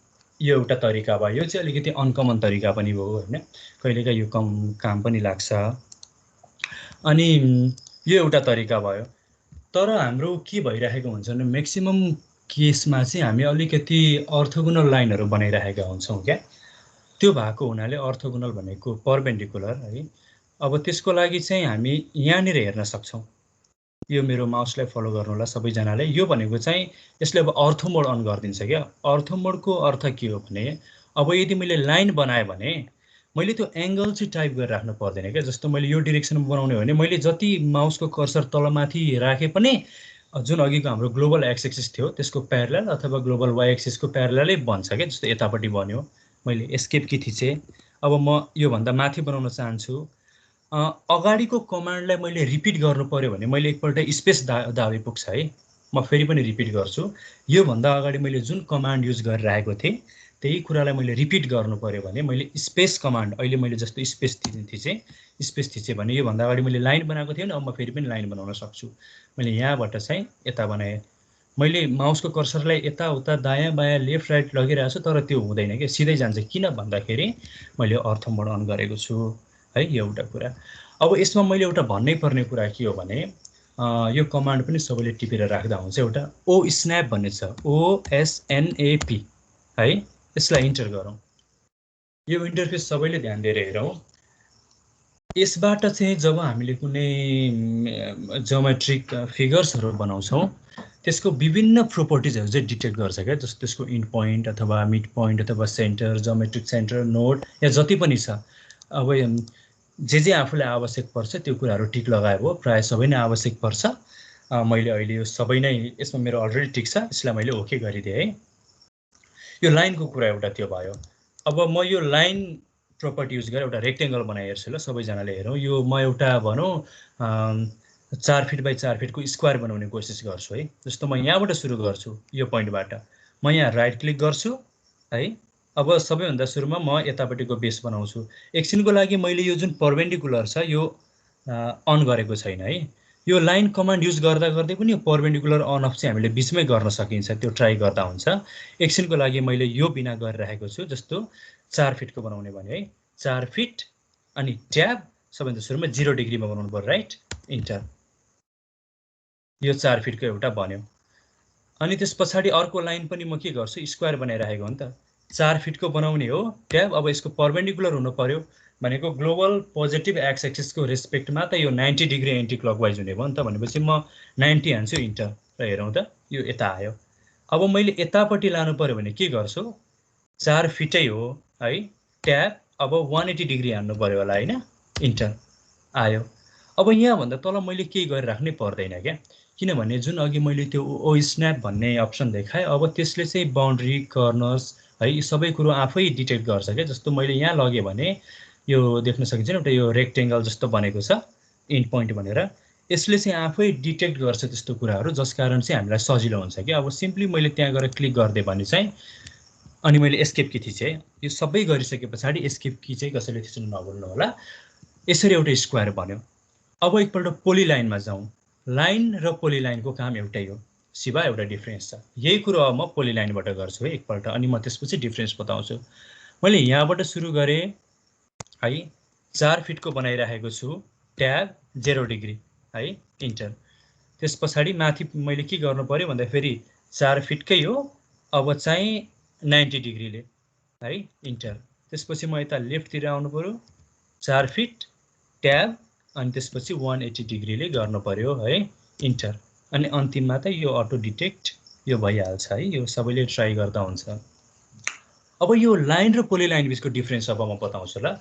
यो एउटा तरिका भयो। यो चाहिँ अलिकति अनकमन तरिका पनि हो हैन, कहिलेकाहीँ यो काम पनि लाग्छ। अनि यो एउटा तरिका भयो। तर हाम्रो के भइरहेको हुन्छ भने म्याक्सिमम केसमा चाहिँ हामी अलिकति अर्थोगोनल लाइनहरू बनाइरहेका हुन्छौँ क्या। त्यो भएको हुनाले अर्थोगोनल भनेको परपेन्डिकुलर है। अब त्यसको लागि चाहिँ हामी यहाँनिर हेर्न सक्छौँ। यो मेरो माउसलाई फलो गर्नु होला सबैजनाले। यो भनेको चाहिँ यसले अब अर्थो मोड अन गरिदिन्छ क्या। अर्थो मोडको अर्थ के हो भने अब यदि मैले लाइन बनाएँ भने मैले त्यो एङ्गल चाहिँ टाइप गरेर राख्नु पर्दैन क्या। जस्तो मैले यो डिरेक्सनमा बनाउने हो भने मैले जति माउसको कर्सर तलमाथि राखे पनि जुन अघिको हाम्रो ग्लोबल एक्स एक्सिस थियो त्यसको प्यारलल अथवा ग्लोबल वाइ एक्सिसको प्यारललै बन्छ क्या। जस्तो यतापट्टि बन्यो, मैले एस्केप की थिचेँ। अब म योभन्दा माथि बनाउन चाहन्छु। अगाडिको कमान्डलाई मैले रिपिट गर्नु पर्यो भने मैले एकपल्ट स्पेस दाबे पुग्छ है। म फेरि पनि रिपिट गर्छु। योभन्दा अगाडि मैले जुन कमान्ड युज गरिरहेको थिएँ त्यही कुरालाई मैले रिपिट गर्नु पर्यो भने मैले स्पेस कमान्ड, अहिले मैले जस्तो स्पेस थिचेँ भने योभन्दा अगाडि मैले लाइन बनाएको थिएँ नि, अब म फेरि पनि लाइन बनाउन सक्छु। मैले यहाँबाट चाहिँ यता बनाएँ। मैले माउसको कर्सरलाई यताउता दायाँ बायाँ लेफ्ट राइट लगिरहेको छु तर त्यो हुँदैन क्या, सिधै जान्छ। किन भन्दाखेरि मैले अर्थो मोड अन गरेको छु है, यो एउटा कुरा। अब यसमा मैले एउटा भन्नै पर्ने कुरा के हो भने यो कमान्ड पनि सबैले टिपेर राख्दा हुन्छ। एउटा ओ स्न्याप भन्ने छ, OSNAP है, यसलाई इन्टर गरौँ। यो इन्टरफेस सबैले ध्यान दिएर हेरौँ। यसबाट चाहिँ जब हामीले कुनै ज्योमेट्रिक फिगर्सहरू बनाउँछौँ त्यसको विभिन्न प्रोपर्टिजहरू चाहिँ डिटेक्ट गर्छ क्या। जस्तो त्यसको इन्ड पोइन्ट अथवा मिड पोइन्ट अथवा सेन्टर, ज्योमेट्रिक सेन्टर, नोड या जति पनि छ। अब जे आफूलाई आवश्यक पर्छ त्यो कुराहरू टिक लगाए भयो, प्रायः सबै नै आवश्यक पर्छ। मैले अहिले यो सबै नै यसमा मेरो अलरेडी टिक छ, यसलाई मैले ओके गरिदिएँ है। यो लाइनको कुरा एउटा त्यो भयो। अब म यो लाइन प्रोपर्टी युज गरेर एउटा रेक्टेङ्गल बनाइ हेर्छु ल, सबैजनाले हेरौँ। यो म एउटा भनौँ 4 फिट बाई 4 फिटको स्क्वायर बनाउने कोसिस गर्छु है। जस्तो म यहाँबाट सुरु गर्छु, यो पोइन्टबाट म यहाँ राइट क्लिक गर्छु है। अब सबैभन्दा सुरुमा म यतापट्टिको बेस बनाउँछु। एकछिनको लागि मैले यो जुन परपेन्डिकुलर छ यो अन गरेको छैन है। यो लाइन कमान्ड युज गर्दा गर्दै पनि यो परपेन्डिकुलर अन अफ चाहिँ हामीले बिचमै गर्न सकिन्छ, त्यो ट्राई गर्दा हुन्छ। एकछिनको लागि मैले यो बिना गरिरहेको छु। जस्तो 4 फिटको बनाउने भने है, 4 फिट अनि ट्याब सबैभन्दा सुरुमा 0 डिग्रीमा बनाउनु पर्यो, राइट, इन्टर। यो 4 फिटको एउटा बन्यो। अनि त्यस पछाडि अर्को लाइन पनि म के गर्छु, स्क्वायर बनाइरहेको हो नि त, 4 फिटको बनाउने हो ट्याब। अब यसको परपेन्डिकुलर हुनु पर्यो भनेको ग्लोबल पोजिटिभ एक्स एक्सिसको रेस्पेक्टमा त यो 90 डिग्री एन्टी क्लकवाइज हुने भयो नि त। भनेपछि म 90 हान्छु, इन्टर, र हेरौँ त यो यता आयो। अब मैले यतापट्टि लानु पर्यो भने के गर्छु, 4 फिटै हो है, ट्याब। अब 180 डिग्री हान्नु पर्यो होला होइन, इन्टर, आयो। अब यहाँभन्दा तल मैले केही गरिराख्नै पर्दैन क्या, किनभने जुन अघि मैले त्यो ओ स्न्याप भन्ने अप्सन देखाएँ अब त्यसले चाहिँ बााउन्ड्री, कर्नर्स है यी सबै कुरो आफै डिटेक्ट गर्छ क्या। जस्तो मैले यहाँ लगेँ भने यो देख्न सकिन्छ नि, एउटा यो रेक्टेङ्गल जस्तो बनेको छ इन्ड पोइन्ट भनेर, यसले चाहिँ आफै डिटेक्ट गर्छ त्यस्तो कुराहरू, जस कारण चाहिँ हामीलाई सजिलो हुन्छ क्या। अब सिम्पली मैले त्यहाँ गएर क्लिक गरिदिएँ भने चाहिँ अनि मैले एस्केप की थिचेँ। यो सबै गरिसके पछाडि एस्केप की चाहिँ कसैले थिच्नु नभुल्नु होला। यसरी एउटा स्क्वायर बन्यो। अब एकपल्ट पोली लाइनमा जाउँ। लाइन र पोली लाइनको काम एउटै हो, सिवा एउटा डिफ्रेन्स छ। यही कुरो अब म पोली लाइनबाट गर्छु है एकपल्ट, अनि म त्यसपछि डिफ्रेन्स बताउँछु। मैले यहाँबाट सुरु गरेँ है, 4 फिटको बनाइरहेको छु, ट्याब 0 डिग्री है, इन्टर। त्यस पछाडि माथि मैले के गर्नु पर्यो भन्दा फेरि 4 फिटकै हो, अब चाहिँ 90 डिग्रीले है, इन्टर। त्यसपछि म यता लेफ्टतिर आउनु पर्यो, 4 फिट ट्याब अनि त्यसपछि 180 डिग्रीले गर्नु पर्यो है, इन्टर। अनि अन्तिममा त यो अटो डिटेक्ट यो भइहाल्छ है। यो सबैले ट्राई गर्दा हुन्छ। अब यो लाइन र पोली लाइन बिचको डिफ्रेन्स अब म बताउँछु ल।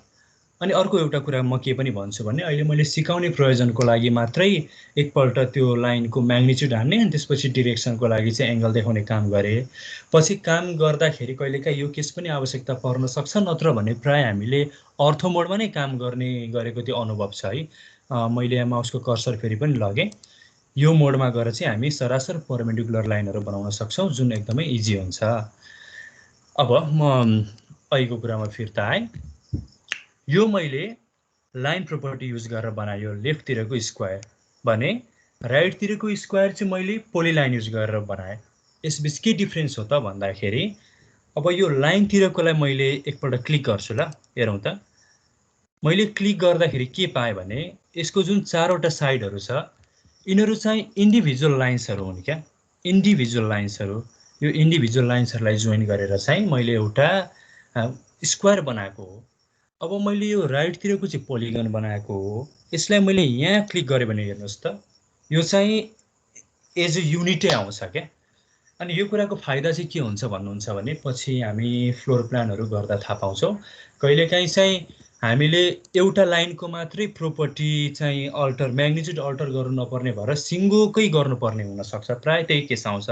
अनि अर्को एउटा कुरा म के पनि भन्छु भने अहिले मैले सिकाउने प्रयोजनको लागि मात्रै एकपल्ट त्यो लाइनको म्याग्निट्युड हान्ने अनि त्यसपछि डिरेक्सनको लागि चाहिँ एङ्गल देखाउने काम गरेँ। पछि काम गर्दाखेरि कहिलेकाहीँ यो केस पनि आवश्यकता पर्न सक्छ, नत्र भने प्राय हामीले अर्थो मोडमा नै काम गर्ने गरेको त्यो अनुभव छ है। मैले यहाँ माउसको कर्सर फेरि पनि लगेँ। यो मोडमा गएर चाहिँ हामी सरासर परपेन्डिकुलर लाइनहरू बनाउन सक्छौँ, जुन एकदमै इजी हुन्छ। अब म अहिलेको कुरामा फिर्ता आएँ। यो मैले लाइन प्रोपर्टी युज गरेर बनायो लेफ्टतिरको स्क्वायर भने राइटतिरको स्क्वायर चाहिँ मैले पोलिलाइन युज गरेर बनाएँ। यसबिच के डिफ्रेन्स हो त भन्दाखेरि अब यो लाइनतिरकोलाई मैले एकपल्ट क्लिक गर्छु ल, हेरौँ त। मैले क्लिक गर्दाखेरि के पाएँ भने यसको जुन 4वटा साइडहरू छ यिनीहरू चाहिँ इन्डिभिजुअल लाइन्सहरू हुन् क्या, इन्डिभिजुअल लाइन्सहरू। यो इन्डिभिजुअल लाइन्सहरूलाई जोइन गरेर चाहिँ मैले एउटा स्क्वायर बनाएको हो। अब मैले यो राइटतिरको चाहिँ पोलिगन बनाएको हो। यसलाई मैले यहाँ क्लिक गरेँ भने हेर्नुहोस् त, यो चाहिँ एज अ युनिटै आउँछ क्या। अनि यो कुराको फाइदा चाहिँ के हुन्छ भन्नुहुन्छ भने पछि हामी फ्लोर प्लानहरू गर्दा थाहा पाउँछौँ। कहिलेकाहीँ चाहिँ हामीले एउटा लाइनको मात्रै प्रोपर्टी चाहिँ अल्टर म्याग्निट्युड अल्टर गर्नु नपर्ने भएर सिङ्गोकै गर्नुपर्ने हुनसक्छ, प्रायः त्यही केस आउँछ।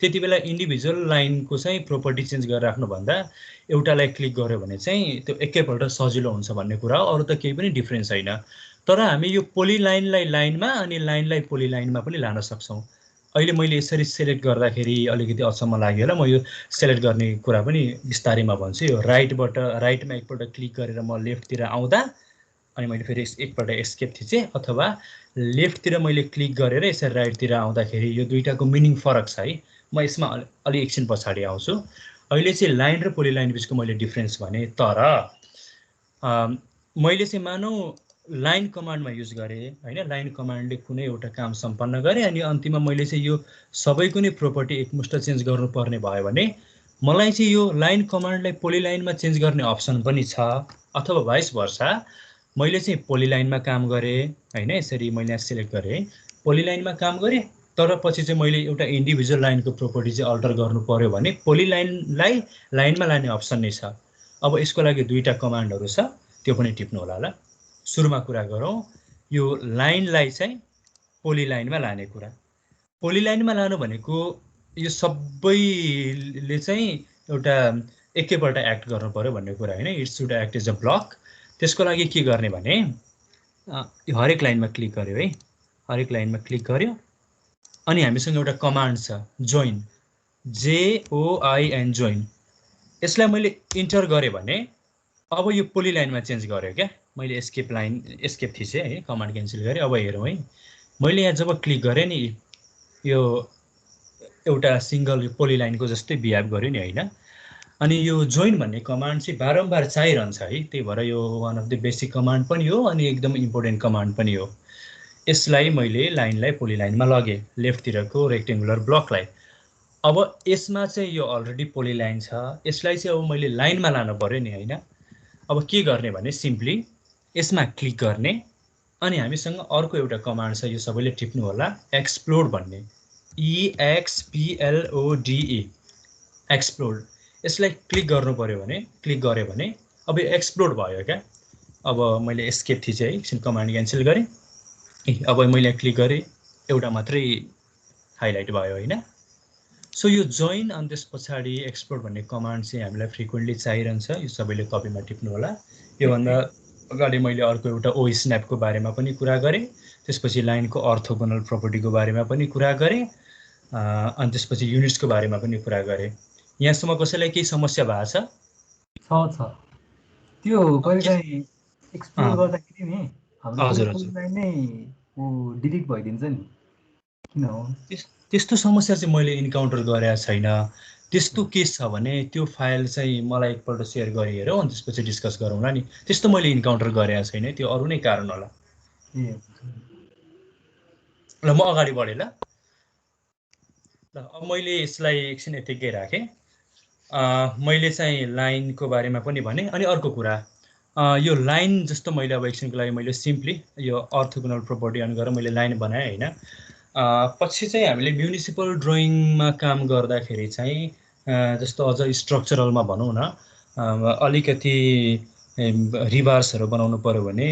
त्यति बेला इन्डिभिजुअल लाइनको चाहिँ प्रोपर्टी चेन्ज गरेर राख्नुभन्दा एउटालाई क्लिक गर्यो भने चाहिँ त्यो एकैपल्ट सजिलो हुन्छ भन्ने कुरा हो, अरू त केही पनि डिफ्रेन्स छैन। तर हामी यो पोलिलाइनलाई लाइनमा अनि लाइनलाई पोलिलाइनमा पनि लान सक्छौँ। अहिले मैले यसरी सेलेक्ट गर्दाखेरि अलिकति अचम्म लाग्यो होला, म यो सेलेक्ट गर्ने कुरा पनि बिस्तारैमा भन्छु। यो राइटमा एकपल्ट क्लिक गरेर म लेफ्टतिर आउँदा अनि मैले फेरि एकपल्ट एस्केप थिचेँ, अथवा लेफ्टतिर मैले क्लिक गरेर यसरी राइटतिर आउँदाखेरि यो दुईटाको मिनिङ फरक छ है। म यसमा अलि एकछिन पछाडि आउँछु। अहिले चाहिँ लाइन र पोलिलाइन बिचको मैले डिफ्रेन्स भने, तर मैले चाहिँ मानौँ लाइन कमान्डमा युज गरेँ होइन। लाइन कमान्डले कुनै एउटा काम सम्पन्न गरेँ अनि अन्तिममा मैले चाहिँ यो सबैको नै प्रोपर्टी एकमुष्ट चेन्ज गर्नुपर्ने भयो भने मलाई चाहिँ यो लाइन कमान्डलाई पोलिलाइनमा चेन्ज गर्ने अप्सन पनि छ, अथवा भाइस भर्सा मैले चाहिँ पोलिलाइनमा काम गरेँ होइन। यसरी मैले यहाँ सिलेक्ट गरेँ, पोलिलाइनमा काम गरेँ, तर पछि चाहिँ मैले एउटा इन्डिभिजुअल लाइनको प्रोपर्टी चाहिँ अल्टर गर्नु पर्यो भने पोलिलाइनलाई लाइनमा लाने अप्सन नै छ। अब यसको लागि दुईटा कमान्डहरू छ, त्यो पनि टिप्नु होला ल। सुरुमा कुरा गरौँ यो लाइनलाई चाहिँ पोलिलाइनमा लाने कुरा। पोलिलाइनमा लानु भनेको यो सबैले चाहिँ एउटा एकैपल्ट एक्ट गर्नु पर्यो भन्ने कुरा होइन। It should act as a block. त्यसको लागि के गर्ने भने यो हरेक लाइनमा क्लिक गर्यो है, हरेक लाइनमा क्लिक गर्यो अनि हामीसँग एउटा कमान्ड छ जोइन, JOIN जोइन। यसलाई मैले इन्टर गरेँ भने अब यो पोलिलाइनमा चेन्ज गर्यो क्या। मैले एस्केप थिचेँ है, कमान्ड क्यान्सल गरेँ। अब हेरौँ है, मैले यहाँ जब क्लिक गरेँ नि यो एउटा सिङ्गल पोलिलाइनको जस्तै बिहेभ गर्यो नि होइन। अनि यो जोइन भन्ने कमान्ड चाहिँ बारम्बार चाहिरहन्छ है, त्यही भएर यो one of the basic command पनि हो अनि एकदम इम्पोर्टेन्ट कमान्ड पनि हो। यसलाई मैले लाइनलाई पोलिलाइनमा लगेँ, लेफ्टतिरको रेक्टेङ्गुलर ब्लकलाई। अब यसमा चाहिँ यो अलरेडी पोलिलाइन छ, यसलाई चाहिँ अब मैले लाइनमा लानु पर्यो नि होइन। अब के गर्ने भने सिम्पली यसमा क्लिक गर्ने अनि हामीसँग अर्को एउटा कमान्ड छ, यो सबैले टिप्नु होला, एक्सप्लोड भन्ने, EXPLODE एक्सप्लोड। यसलाई क्लिक गर्नु पर्यो भने क्लिक गऱ्यो भने अब यो एक्सप्लोड भयो क्या। अब मैले एस्केप थिचेँ है, एकछिन कमान्ड क्यान्सल गरेँ। अब मैले क्लिक गरेँ, एउटा मात्रै हाइलाइट भयो होइन। सो यो जोइन अनि त्यस पछाडि एक्सप्लोड भन्ने कमान्ड चाहिँ हामीलाई फ्रिक्वेन्टली चाहिरहन्छ। यो सबैले कपीमा टिप्नु होला। योभन्दा अगाडि मैले अर्को एउटा ओ स्न्यापको बारेमा पनि कुरा गरेँ, त्यसपछि लाइनको अर्थोगोनल प्रोपर्टीको बारेमा पनि कुरा गरेँ, अनि त्यसपछि युनिट्सको बारेमा पनि कुरा गरेँ। यहाँसम्म कसैलाई केही समस्या भएको छ? त्यो कहिलेकाहीँ एक्सप्लोर गर्दाखेरि नि हाम्रो लाइन नै डिलिट भइदिन्छ नि, किन हो त्यस्तो समस्या चाहिँ मैले इन्काउन्टर गरेको छैन। त्यस्तो केस छ भने त्यो फाइल चाहिँ मलाई एकपल्ट सेयर गरी हेरौँ अनि त्यसपछि डिस्कस गरौँला नि। त्यस्तो मैले इन्काउन्टर गरेको छैन, त्यो अरू नै कारण होला। ल म अगाडि बढेँ ल। अब मैले यसलाई एकछिन यतिकै राखेँ। मैले चाहिँ लाइनको बारेमा पनि भने। अनि अर्को कुरा यो लाइन जस्तो मैले अब एकछिनको लागि मैले सिम्पली यो अर्थोगोनल प्रोपर्टी अन गरेर मैले लाइन बनाएँ होइन। पछि चाहिँ हामीले म्युनिसिपल ड्रइङमा काम गर्दाखेरि चाहिँ जस्तो अझ स्ट्रक्चरलमा भनौँ न, अलिकति रिभर्सहरू बनाउनु पर्यो भने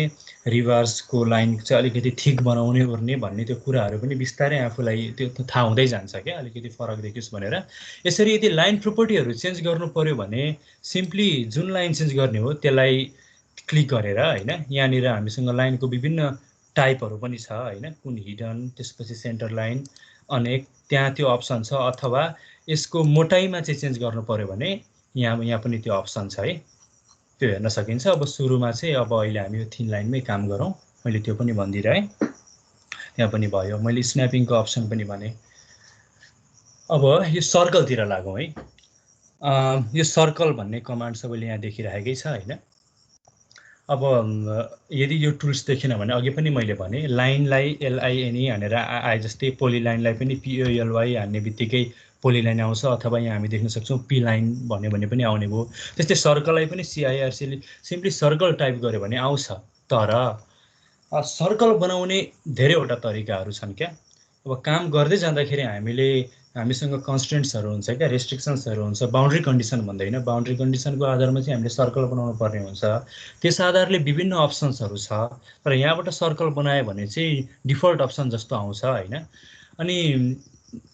रिभर्सको लाइन चाहिँ अलिकति थिक बनाउने ओर्ने भन्ने त्यो कुराहरू पनि बिस्तारै आफूलाई त्यो थाहा हुँदै जान्छ क्या, अलिकति फरक देखियोस् भनेर। यसरी यदि लाइन प्रोपर्टीहरू चेन्ज गर्नु पर्यो भने सिम्पली जुन लाइन चेन्ज गर्ने हो त्यसलाई क्लिक गरेर होइन, यहाँनिर हामीसँग लाइनको विभिन्न टाइपहरू पनि छ होइन, कुन हिडन, त्यसपछि सेन्टर लाइन, अनेक, त्यहाँ त्यो अप्सन छ। अथवा यसको मोटाइमा चाहिँ चेन्ज गर्नु पर्यो भने यहाँ पनि त्यो अप्सन छ है, त्यो हेर्न सकिन्छ। अब सुरुमा चाहिँ अब अहिले हामी यो थिन लाइनमै काम गरौँ, मैले त्यो पनि भनिदिरहेँ, त्यहाँ पनि भयो। मैले स्न्यापिङको अप्सन पनि भने। अब यो सर्कलतिर लागौँ है। यो सर्कल भन्ने कमान्ड सबैले यहाँ देखिरहेकै छ होइन। अब यदि यो टुल्स देखेन भने अघि पनि मैले भने लाइनलाई LINE हानेर आए जस्तै पोलिलाइनलाई पनि POLY हान्ने बित्तिकै पोलिलाइन आउँछ, अथवा यहाँ हामी देख्न सक्छौँ P लाइन भन्यो भने पनि आउने भयो। त्यस्तै सर्कललाई पनि CIRC सिम्पली सर्कल टाइप गर्यो भने आउँछ। तर सर्कल बनाउने धेरैवटा तरिकाहरू छन् क्या। अब काम गर्दै जाँदाखेरि हामीसँग कन्स्ट्रेन्ट्सहरू हुन्छ क्या, रेस्ट्रिक्सन्सहरू हुन्छ, बााउन्ड्री कन्डिसन भन्दैन, बााउन्ड्री कन्डिसनको आधारमा चाहिँ हामीले सर्कल बनाउनु पर्ने हुन्छ। त्यस आधारले विभिन्न अप्सन्सहरू छ, तर यहाँबाट सर्कल बनायो भने चाहिँ डिफल्ट अप्सन जस्तो आउँछ होइन। अनि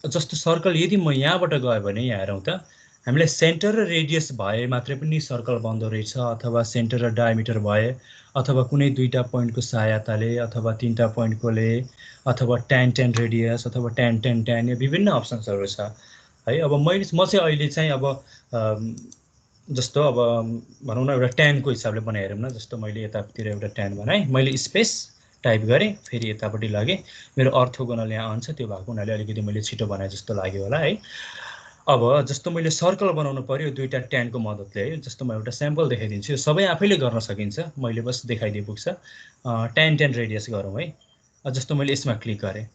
जस्तो सर्कल यदि म यहाँबाट गयो भने यहाँ हेरौँ त, हामीलाई सेन्टर र रेडियस भए मात्रै पनि सर्कल बन्दो रहेछ, अथवा सेन्टर र डायमिटर भए, अथवा कुनै दुईटा पोइन्टको सहायताले, अथवा तीनटा पोइन्टकोले, अथवा tan रेडियस, अथवा tan विभिन्न अप्सन्सहरू छ है। अब म चाहिँ अहिले चाहिँ अब जस्तो अब भनौँ न एउटा tan को हिसाबले बनाएर हेरौँ न। जस्तो मैले यतातिर एउटा tan बनाएँ, मैले स्पेस टाइप गरेँ, फेरि यतापट्टि लगेँ, मेरो अर्थोगोनल यहाँ आउँछ, त्यो भएको हुनाले अलिकति मैले छिटो बनाए जस्तो लाग्यो होला है। अब जस्तो मैले सर्कल बनाउनु पर्यो दुईटा tan को मद्दतले है। जस्तो म एउटा स्याम्पल देखाइदिन्छु, यो सबै आफैले गर्न सकिन्छ, मैले बस देखाइदिए पुग्छ। tan रेडियस गरौँ है। जस्तो मैले यसमा क्लिक गरेँ,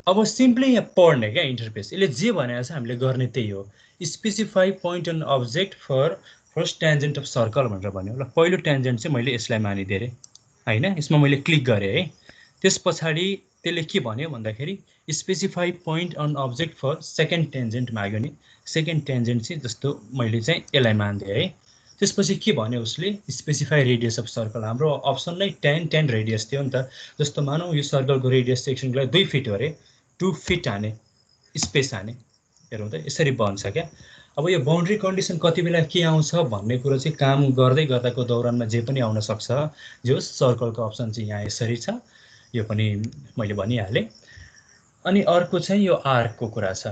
अब सिम्पली यहाँ पढ्ने क्या इन्टरफेस, यसले जे भनेको छ हामीले गर्ने त्यही हो। Specify point and object for first tangent of circle भनेर भन्यो। ल पहिलो ट्यान्जेन्ट चाहिँ मैले यसलाई मानिदिएँ अरे होइन, यसमा मैले क्लिक गरेँ है। त्यस पछाडि त्यसले के भन्यो भन्दाखेरि specify point and object for second tangent माग्यो नि। सेकेन्ड ट्यान्जेन्ट चाहिँ जस्तो मैले चाहिँ यसलाई मानिदिएँ है। त्यसपछि के भन्यो उसले, स्पेसिफाई रेडियस अफ सर्कल। हाम्रो अप्सन नै tan रेडियस थियो नि त। जस्तो मानौँ यो सर्कलको रेडियस सेक्सनको लागि 2 फिट हो अरे, 2 फिट हाने, स्पेस हाने, हेरौँ त यसरी बन्छ क्या। अब यो बाउन्ड्री कन्डिसन कति बेला के आउँछ भन्ने कुरो चाहिँ काम गर्दै गर्दाको दौरानमा जे पनि आउन सक्छ। जो सर्कलको अप्सन चाहिँ यहाँ यसरी छ, यो पनि मैले भनिहालेँ। अनि अर्को चाहिँ यो आर्कको कुरा छ।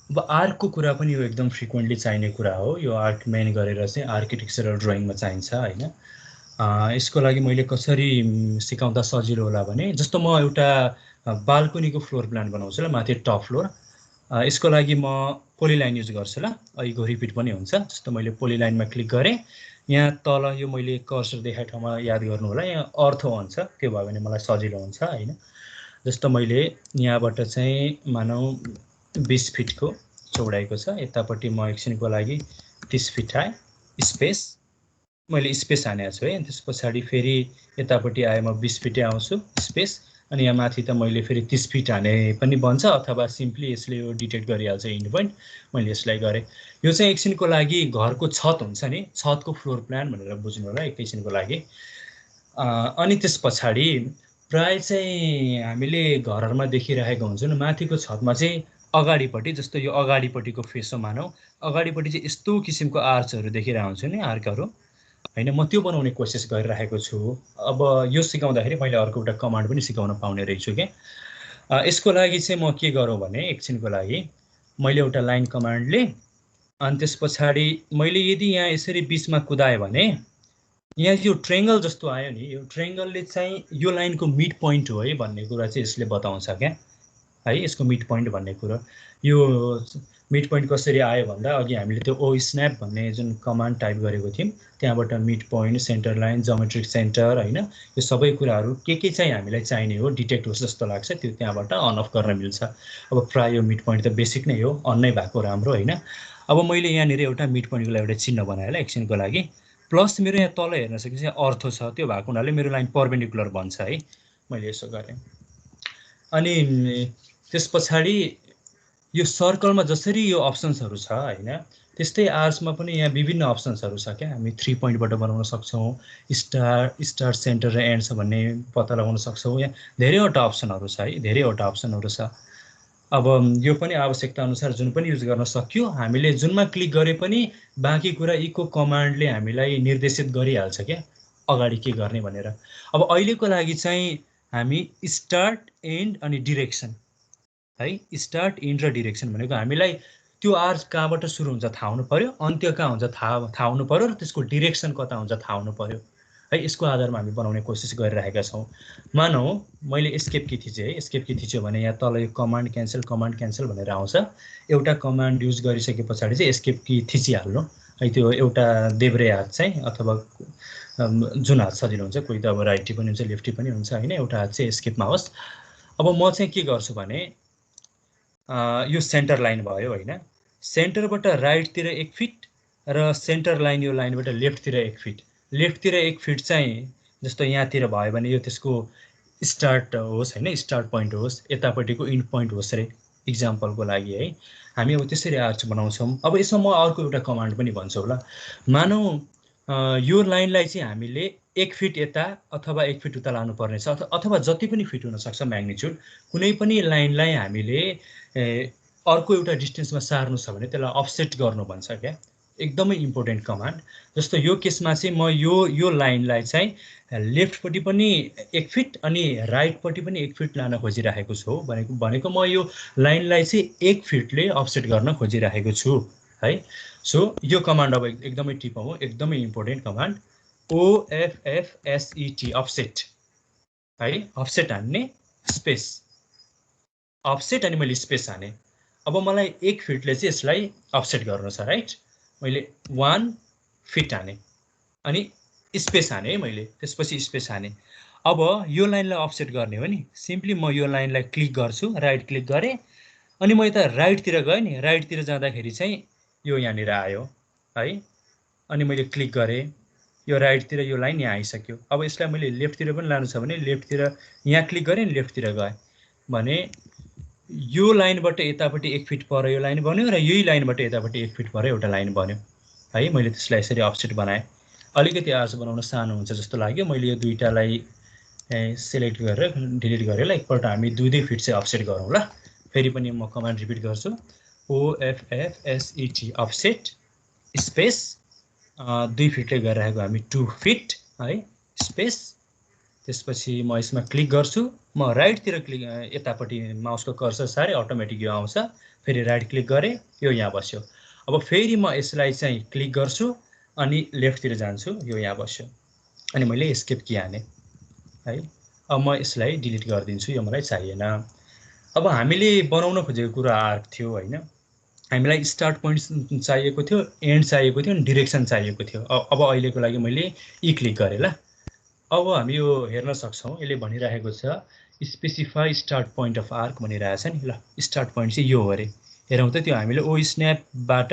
अब आर्कको कुरा पनि यो एकदम फ्रिक्वेन्टली चाहिने कुरा हो। यो आर्क मेन गरेर चाहिँ आर्किटेक्चरल ड्रइङमा चाहिन्छ होइन। यसको लागि मैले कसरी सिकाउँदा सजिलो होला भने, जस्तो म एउटा बाल्कनीको फ्लोर प्लान बनाउँछु ल, माथि टप फ्लोर। यसको लागि म पोलिलाइन युज गर्छु ल, अहिलेको रिपिट पनि हुन्छ। जस्तो मैले पोलिलाइनमा क्लिक गरेँ, यहाँ तल यो मैले कर्सर देखाए ठाउँमा याद गर्नु होला, यहाँ अर्थो हुन्छ, त्यो भयो भने मलाई सजिलो हुन्छ होइन। जस्तो मैले यहाँबाट चाहिँ मानौँ 20 फिटको चौडाइको छ, यतापट्टि म एकछिनको लागि 30 फिट आएँ, स्पेस मैले स्पेस हानेको छु है। त्यस पछाडि फेरि यतापट्टि आए म 20 फिटै आउँछु, स्पेस। अनि यहाँ माथि त मैले फेरि 30 फिट हाने पनि बन्छ, अथवा सिम्पली यसले यो डिटेक्ट गरिहाल्छ इन्ड पोइन्ट। मैले यसलाई गरेँ। यो चाहिँ एकछिनको लागि घरको छत हुन्छ नि, छतको फ्लोर प्लान भनेर बुझ्नु होला एकैछिनको लागि। अनि त्यस पछाडि प्राय चाहिँ हामीले घरहरूमा देखिरहेको हुन्छौँ, माथिको छतमा चाहिँ अगाडिपट्टि, जस्तो यो अगाडिपट्टिको फेस हो मानौँ, अगाडिपट्टि चाहिँ यस्तो किसिमको आर्चहरू देखिरहेको हुन्छु नि, आर्कहरू होइन। म त्यो बनाउने कोसिस गरिरहेको छु। अब यो सिकाउँदाखेरि मैले अर्को एउटा कमान्ड पनि सिकाउन पाउने रहेछु क्या। यसको लागि चाहिँ म के गरौँ भने, एकछिनको लागि मैले एउटा लाइन कमान्डले, अनि त्यस पछाडि मैले यदि यहाँ यसरी बिचमा कुदाएँ भने यहाँ यो ट्रेङ्गल जस्तो आयो नि, यो ट्रेङ्गलले चाहिँ यो लाइनको मिड पोइन्ट हो है भन्ने कुरा चाहिँ यसले बताउँछ क्या है। यसको मिड पोइन्ट भन्ने कुरो, यो मिड पोइन्ट कसरी आयो भन्दा अघि हामीले त्यो ओ स्न्याप भन्ने जुन कमान्ड टाइप गरेको थियौँ, त्यहाँबाट mid point, centre line, geometric centre होइन, यो सबै कुराहरू के चाहिँ हामीलाई चाहिने हो, डिटेक्ट होस् जस्तो लाग्छ, त्यो त्यहाँबाट अन अफ गर्न मिल्छ। अब प्राय यो मिड पोइन्ट त बेसिक नै हो, अन नै भएको राम्रो होइन। अब मैले यहाँनिर एउटा मिड पोइन्टको लागि एउटा चिन्ह बनाएँ होला एकछिनको लागि। प्लस मेरो यहाँ तल हेर्न सकिन्छ अर्थो छ, त्यो भएको हुनाले मेरो लाइन पर्पेन्डिकुलर बन्छ है। मैले यसो गरेँ। अनि त्यस पछाडि यो सर्कलमा जसरी यो अप्सन्सहरू छ होइन, त्यस्तै आर्ट्समा पनि यहाँ विभिन्न अप्सन्सहरू छ क्या। हामी 3 पोइन्टबाट बनाउन सक्छौँ, स्टार्ट सेन्टर र एन्ड छ भन्ने पत्ता लगाउन सक्छौँ। यहाँ धेरैवटा अप्सनहरू छ है, धेरैवटा अप्सनहरू छ। अब यो पनि आवश्यकता अनुसार जुन पनि युज गर्न सक्यो। हामीले जुनमा क्लिक गरे पनि बाँकी कुरा इको कमान्डले हामीलाई निर्देशित गरिहाल्छ क्या अगाडि के गर्ने भनेर। अब अहिलेको लागि चाहिँ हामी स्टार्ट एन्ड अनि डिरेक्सन है, स्टार्ट एन्ड र डिरेक्सन भनेको हामीलाई त्यो आर्च कहाँबाट सुरु हुन्छ थाहा हुनु पर्यो, अन्त्य कहाँ हुन्छ थाहा हुनु पर्यो, र त्यसको डिरेक्सन कता हुन्छ थाहा हुनु पर्यो है। यसको आधारमा हामी बनाउने कोसिस गरिरहेका छौँ। मानौ मैले एस्केप की थिचेँ है, एस्केप की थिच्यो भने यहाँ तल यो कमान्ड क्यान्सल भनेर आउँछ। एउटा कमान्ड युज गरिसके पछाडि चाहिँ एस्केप की थिचिहाल्नु है। त्यो एउटा देब्रे हात चाहिँ अथवा जुन हात सजिलो हुन्छ, कोही त अब राइटी पनि हुन्छ लेफ्टी पनि हुन्छ होइन, एउटा हात चाहिँ एस्केपमा होस्। अब म चाहिँ के गर्छु भने यो सेन्टर लाइन भयो होइन, सेन्टरबाट राइटतिर 1 फिट र सेन्टर लाइन यो लाइनबाट लेफ्टतिर 1 फिट। लेफ्टतिर 1 फिट चाहिँ जस्तो यहाँतिर भयो भने यो त्यसको स्टार्ट होस् होइन, स्टार्ट पोइन्ट होस्, यतापट्टिको इन्ड पोइन्ट होस् रे इक्जाम्पलको लागि है। हामी अब त्यसरी आर्च बनाउँछौँ। अब यसमा म अर्को एउटा कमान्ड पनि भन्छु होला। मानौ यो लाइनलाई चाहिँ हामीले 1 फिट यता अथवा 1 फिट उता लानुपर्ने छ, अथवा जति पनि फिट हुनसक्छ म्याग्निच्युड। कुनै पनि लाइनलाई हामीले अर्को एउटा डिस्टेन्समा सार्नु छ भने त्यसलाई अफसेट गर्नु भन्छ क्या। एकदमै इम्पोर्टेन्ट कमान्ड। जस्तो यो केसमा चाहिँ म यो लाइनलाई चाहिँ लेफ्टपट्टि पनि 1 फिट अनि राइटपट्टि पनि 1 फिट लान खोजिरहेको छु भनेको म यो लाइनलाई चाहिँ 1 फिटले अफसेट गर्न खोजिरहेको छु है। सो यो कमान्ड अब एकदमै टिपौँ, एकदमै इम्पोर्टेन्ट कमान्ड OFFSET अफसेट है। अफसेट हान्ने स्पेस, अफसेट अनि मैले स्पेस हाने। अब मलाई 1 फिटले चाहिँ यसलाई अफसेट गर्नु छ राइट। मैले 1 फिट हाने अनि स्पेस हाने है मैले, त्यसपछि स्पेस हाने। अब यो लाइनलाई अफसेट गर्ने हो नि, सिम्पली म यो लाइनलाई क्लिक गर्छु, राइट क्लिक गरेँ अनि म यता राइटतिर गएँ नि। राइटतिर जाँदाखेरि चाहिँ यो यहाँनिर आयो है, अनि मैले क्लिक गरेँ, यो राइटतिर यो लाइन यहाँ आइसक्यो। अब यसलाई मैले लेफ्टतिर पनि लानु छ भने लेफ्टतिर यहाँ क्लिक गरेँ नि, लेफ्टतिर गएँ भने यो लाइनबाट यतापट्टि 1 फिट पर यो लाइन बन्यो र यही लाइनबाट यतापट्टि 1 फिट पर एउटा लाइन बन्यो है। मैले त्यसलाई यसरी अफसेट बनाएँ। अलिकति आर्च बनाउन सानो हुन्छ जस्तो लाग्यो। मैले यो दुईटालाई सिलेक्ट गरेर डिलिट गरेर एकपल्ट हामी 2 फिट चाहिँ अफसेट गरौँ ल। फेरि पनि म कमान्ड रिपिट गर्छु, OFFSET अफसेट स्पेस 2 फिटले गरिरहेको हामी 2 फिट है, स्पेस। त्यसपछि म यसमा क्लिक गर्छु, म राइटतिर क्लिक यतापट्टि माउसको कर्सर सारे अटोमेटिक यो आउँछ। फेरि राइट क्लिक गरेँ, यो यहाँ बस्यो। अब फेरि म यसलाई चाहिँ क्लिक गर्छु अनि लेफ्टतिर जान्छु, यो यहाँ बस्यो अनि मैले एस्केप की हाने है। अब म यसलाई डिलिट गरिदिन्छु, यो मलाई चाहिएन। अब हामीले बनाउन खोजेको कुरा आर्क थियो होइन, हामीलाई स्टार्ट पोइन्ट चाहिएको थियो, एन्ड चाहिएको थियो, अनि डिरेक्सन चाहिएको थियो। अब अहिलेको लागि मैले ई क्लिक गरेँ ल। अब हामी यो हेर्न सक्छौँ, यसले भनिरहेको छ specify start point of arc भनिरहेछ नि ल। स्टार्ट पोइन्ट चाहिँ यो हो अरे, हेरौँ त। त्यो हामीले ओ स्न्यापबाट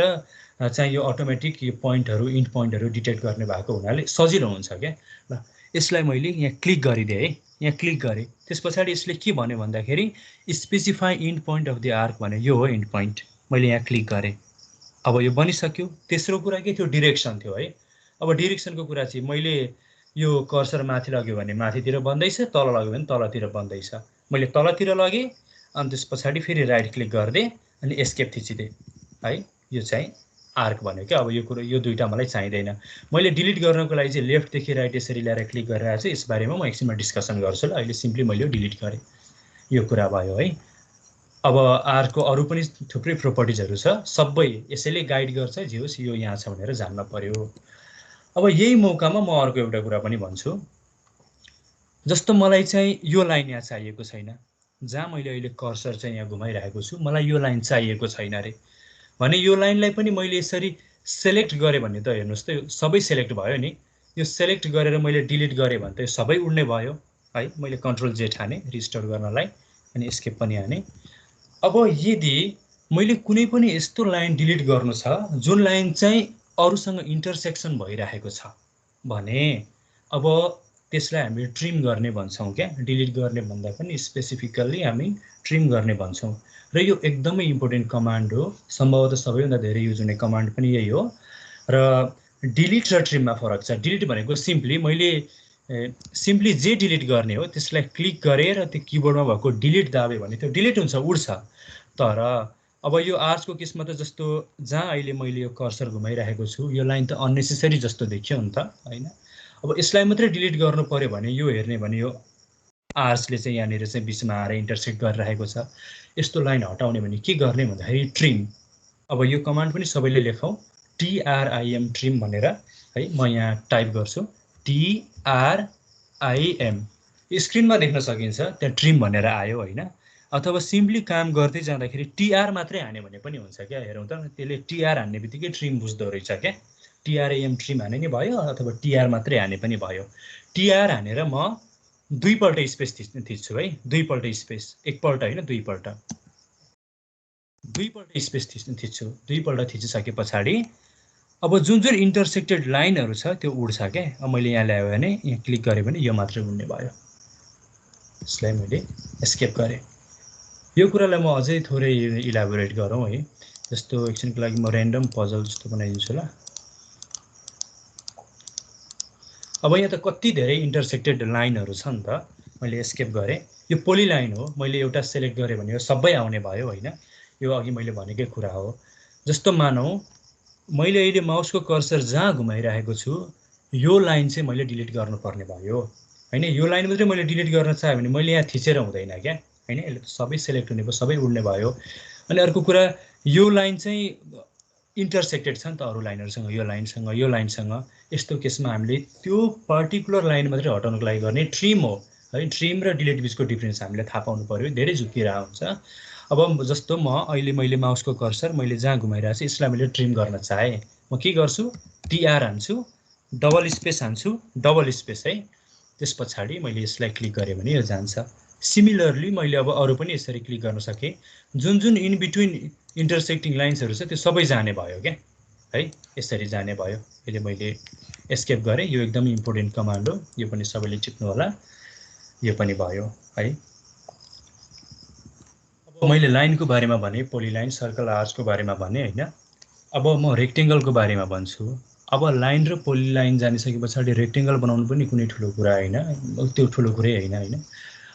चाहिँ यो अटोमेटिक यो पोइन्टहरू इन्ड पोइन्टहरू डिटेक्ट गर्ने भएको हुनाले सजिलो हुन्छ क्या ल। यसलाई मैले यहाँ क्लिक गरिदिएँ है, यहाँ क्लिक गरेँ। त्यस पछाडि यसले के भन्यो भन्दाखेरि specify end point of the arc भन्यो, यो हो इन्ड पोइन्ट। मैले यहाँ क्लिक गरेँ, अब यो बनिसक्यो। तेस्रो कुरा के थियो, डिरेक्सन थियो है। अब डिरेक्सनको कुरा चाहिँ मैले यो कर्सर माथि लग्यो भने माथितिर बन्दैछ, तल लग्यो भने तलतिर बन्दैछ। मैले तलतिर लगेँ अनि त्यस पछाडि फेरि राइट क्लिक गरिदिएँ अनि एस्केप थिचिदिएँ है। यो चाहिँ आर्क भन्यो क्या। अब यो कुरो यो दुईवटा मलाई चाहिँदैन। मैले डिलिट गर्नको लागि चाहिँ लेफ्टदेखि राइट यसरी ल्याएर क्लिक गरिरहेको छु। यसबारेमा म एकछिनमा डिस्कसन गर्छु ल। अहिले सिम्पली मैले यो डिलिट गरेँ, यो कुरा भयो है। अब आर्कको अरू पनि थुप्रै प्रोपर्टिजहरू छ, सबै यसैले गाइड गर्छ। जे होस् यो यहाँ छ भनेर जान्न पर्यो। अब यही मौकामा म अर्को एउटा कुरा पनि भन्छु। जस्तो मलाई चाहिँ यो लाइन यहाँ चाहिएको छैन, जहाँ मैले अहिले कर्सर चाहिँ यहाँ घुमाइरहेको छु, मलाई यो लाइन चाहिएको छैन अरे भने यो लाइनलाई पनि मैले यसरी सेलेक्ट गरेँ भने त हेर्नुहोस् त यो सबै सेलेक्ट भयो नि। यो सेलेक्ट गरेर मैले डिलिट गरेँ भने त यो सबै उड्ने भयो है। मैले कन्ट्रोल जेड हाने रिस्टोर गर्नलाई अनि एस्केप पनि हाने। अब यदि मैले कुनै पनि यस्तो लाइन डिलिट गर्नु छ जुन लाइन चाहिँ अरूसँग इन्टरसेक्सन भइरहेको छ भने अब त्यसलाई हामी ट्रिम गर्ने भन्छौँ क्या। डिलिट गर्ने भन्दा पनि स्पेसिफिकल्ली हामी ट्रिम गर्ने भन्छौँ र यो एकदमै इम्पोर्टेन्ट कमान्ड हो। सम्भवतः सबैभन्दा धेरै युज हुने कमान्ड पनि यही हो। र डिलिट र ट्रिममा फरक छ। डिलिट भनेको सिम्पली जे डिलिट गर्ने हो त्यसलाई क्लिक गरेर त्यो किबोर्डमा भएको डिलिट दाबे भने त्यो डिलिट हुन्छ, उड्छ। तर अब यो आर्सको केसमा त जस्तो जहाँ अहिले मैले यो कर्सर घुमाइरहेको छु यो लाइन त अननेसेसरी जस्तो देखियो नि त हैन। अब यसलाई मात्रै डिलिट गर्नु पर्यो भने यो हेर्ने भने यो आर्सले चाहिँ यहाँनिर चाहिँ बिचमा आएर इन्टरसेक्ट गरिरहेको छ। यस्तो लाइन हटाउने भने के गर्ने भन्दाखेरि ट्रिम। अब यो कमान्ड पनि सबैले लेखौँ, TRIM ट्रिम भनेर है। म यहाँ टाइप गर्छु TRIM। स्क्रिनमा देख्न सकिन्छ त्यहाँ ट्रिम भनेर आयो होइन। अथवा सिम्पली काम गर्दै जाँदाखेरि TR मात्रै हाने भने पनि हुन्छ क्या। हेरौँ त त्यसले TR हान्ने बित्तिकै ट्रिम बुझ्दो रहेछ क्या। TRIM ट्रिम हाने नि भयो अथवा TR मात्रै हाने पनि भयो। TR हानेर म दुईपल्ट स्पेस थिच्छु है। दुईपल्ट स्पेस, एकपल्ट होइन दुईपल्ट स्पेस थिच्छु। दुईपल्ट थिचिसके पछाडि अब जुन जुन इन्टरसेक्टेड लाइनहरू छ त्यो उड्छ क्या। अब मैले यहाँ ल्यायो भने यहाँ क्लिक गरेँ भने यो मात्रै उड्ने भयो। यसलाई मैले एस्केप गरेँ। यो कुरालाई म अझै थोरै इलाबोरेट गरौँ है। जस्तो एकछिनको लागि म ऱ्यान्डम पजल जस्तो बनाइदिन्छु ल। अब यहाँ त कति धेरै इन्टरसेक्टेड लाइनहरू छ नि त। मैले एस्केप गरेँ। यो पोलिलाइन हो। मैले एउटा सेलेक्ट गरेँ भने यो सबै आउने भयो होइन। यो अघि मैले भनेकै कुरा हो। जस्तो मानौँ मैले अहिले माउसको कर्सर जहाँ घुमाइरहेको छु यो लाइन चाहिँ मैले डिलिट गर्नुपर्ने भयो होइन। यो लाइन मात्रै मैले डिलिट गर्न चाहेँ भने मैले यहाँ थिचेर हुँदैन क्या होइन। यसले त सबै सेलेक्ट हुने भयो, सबै उड्ने भयो। अनि अर्को कुरा यो लाइन चाहिँ इन्टरसेक्टेड छ नि त अरू लाइनहरूसँग, यो लाइनसँग। यस्तो केसमा हामीले त्यो पर्टिकुलर लाइन मात्रै हटाउनको लागि गर्ने ट्रिम हो है। ट्रिम र डिलिट बिचको डिफ्रेन्स हामीले थाहा पाउनु पर्यो, धेरै झुकिरहेको हुन्छ। अब जस्तो मैले माउसको कर्सर मैले जहाँ घुमाइरहेको छु यसलाई मैले ट्रिम गर्न चाहेँ, म के गर्छु TR हान्छु, डबल स्पेस हान्छु, डबल स्पेस है। त्यस पछाडि मैले यसलाई क्लिक गरेँ भने यो जान्छ। सिमिलरली मैले अब अरू पनि यसरी क्लिक गर्न सकेँ। जुन जुन इन बिट्विन इन्टरसेक्टिङ लाइन्सहरू छ त्यो सबै जाने भयो क्या है। यसरी जाने भयो। अहिले मैले एस्केप गरेँ। यो एकदमै इम्पोर्टेन्ट कमान्ड हो। यो पनि सबैले टिप्नु होला। यो पनि भयो है। अब मैले लाइनको बारेमा भने, पोलिलाइन, सर्कल, आर्चको बारेमा भने होइन। अब म रेक्टेङ्गलको बारेमा भन्छु। अब लाइन र पोलिलाइन जानिसके पछाडि रेक्टेङ्गल बनाउनु पनि कुनै ठुलो कुरा होइन, त्यो ठुलो कुरै होइन।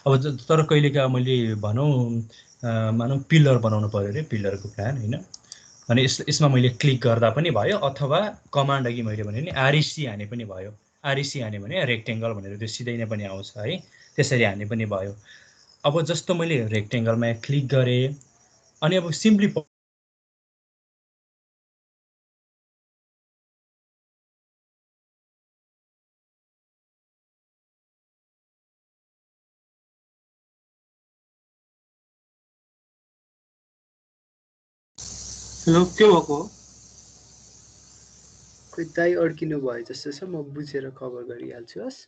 अब तर कहिलेका मैले मानौँ पिलर बनाउनु पऱ्यो अरे, पिलरको प्लान होइन। अनि यसमा मैले क्लिक गर्दा पनि भयो अथवा कमान्ड अघि मैले भने नि REC हाने पनि भयो। REC हाने भने रेक्टेङ्गल भनेर त्यो सिधै नै पनि आउँछ है। त्यसरी हाने पनि भयो। अब जस्तो मैले रेक्टेङ्गलमा क्लिक गरेँ अनि अब सिम्पली हेलो के भएको हो? खोइ दाइ अड्किनु भयो जस्तो छ। म बुझेर कभर गरिहाल्छु हस्।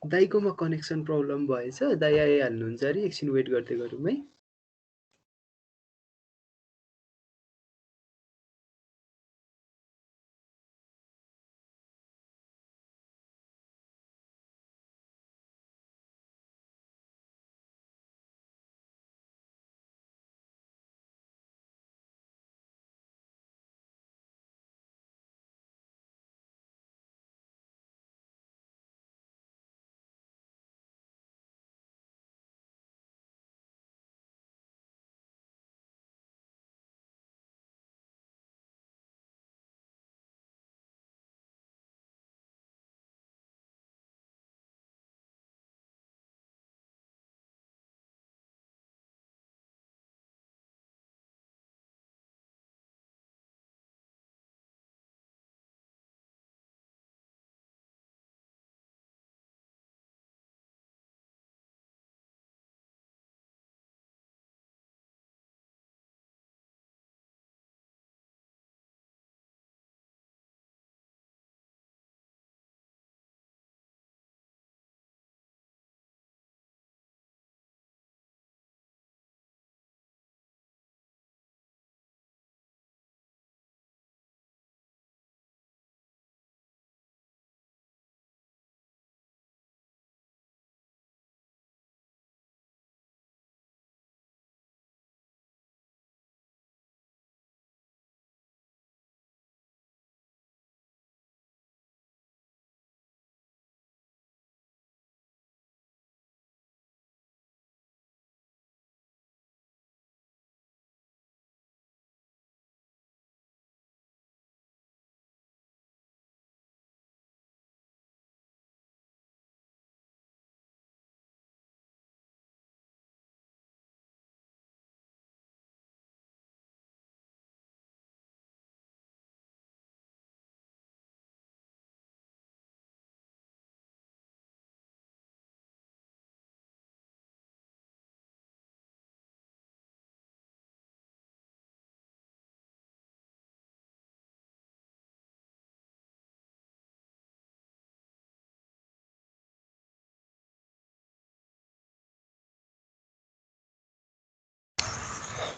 दाइकोमा कनेक्सन प्रब्लम भएछ। दाइ आइहाल्नुहुन्छ अरे, एकछिन वेट गर्दै गरौँ है।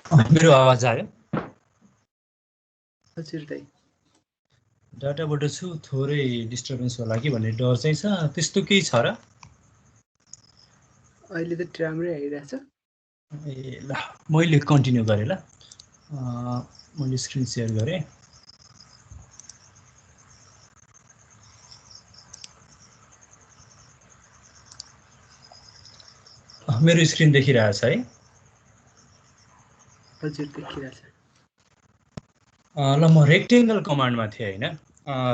मेरो आवाज आयो? हजुर दाइ। डाटाबाट छु, थोरै डिस्टर्बेन्स होला कि भन्ने डर चाहिँ छ, त्यस्तो केही छ र? अहिले त राम्रै आइरहेछ। ए ल मैले कन्टिन्यू गरेँ ल। मैले स्क्रिन सेयर गरेँ। मेरो स्क्रिन देखिरहेछ है? हजुर देखिरहेछ। ल म रेक्टेङ्गल कमान्डमा थिएँ होइन।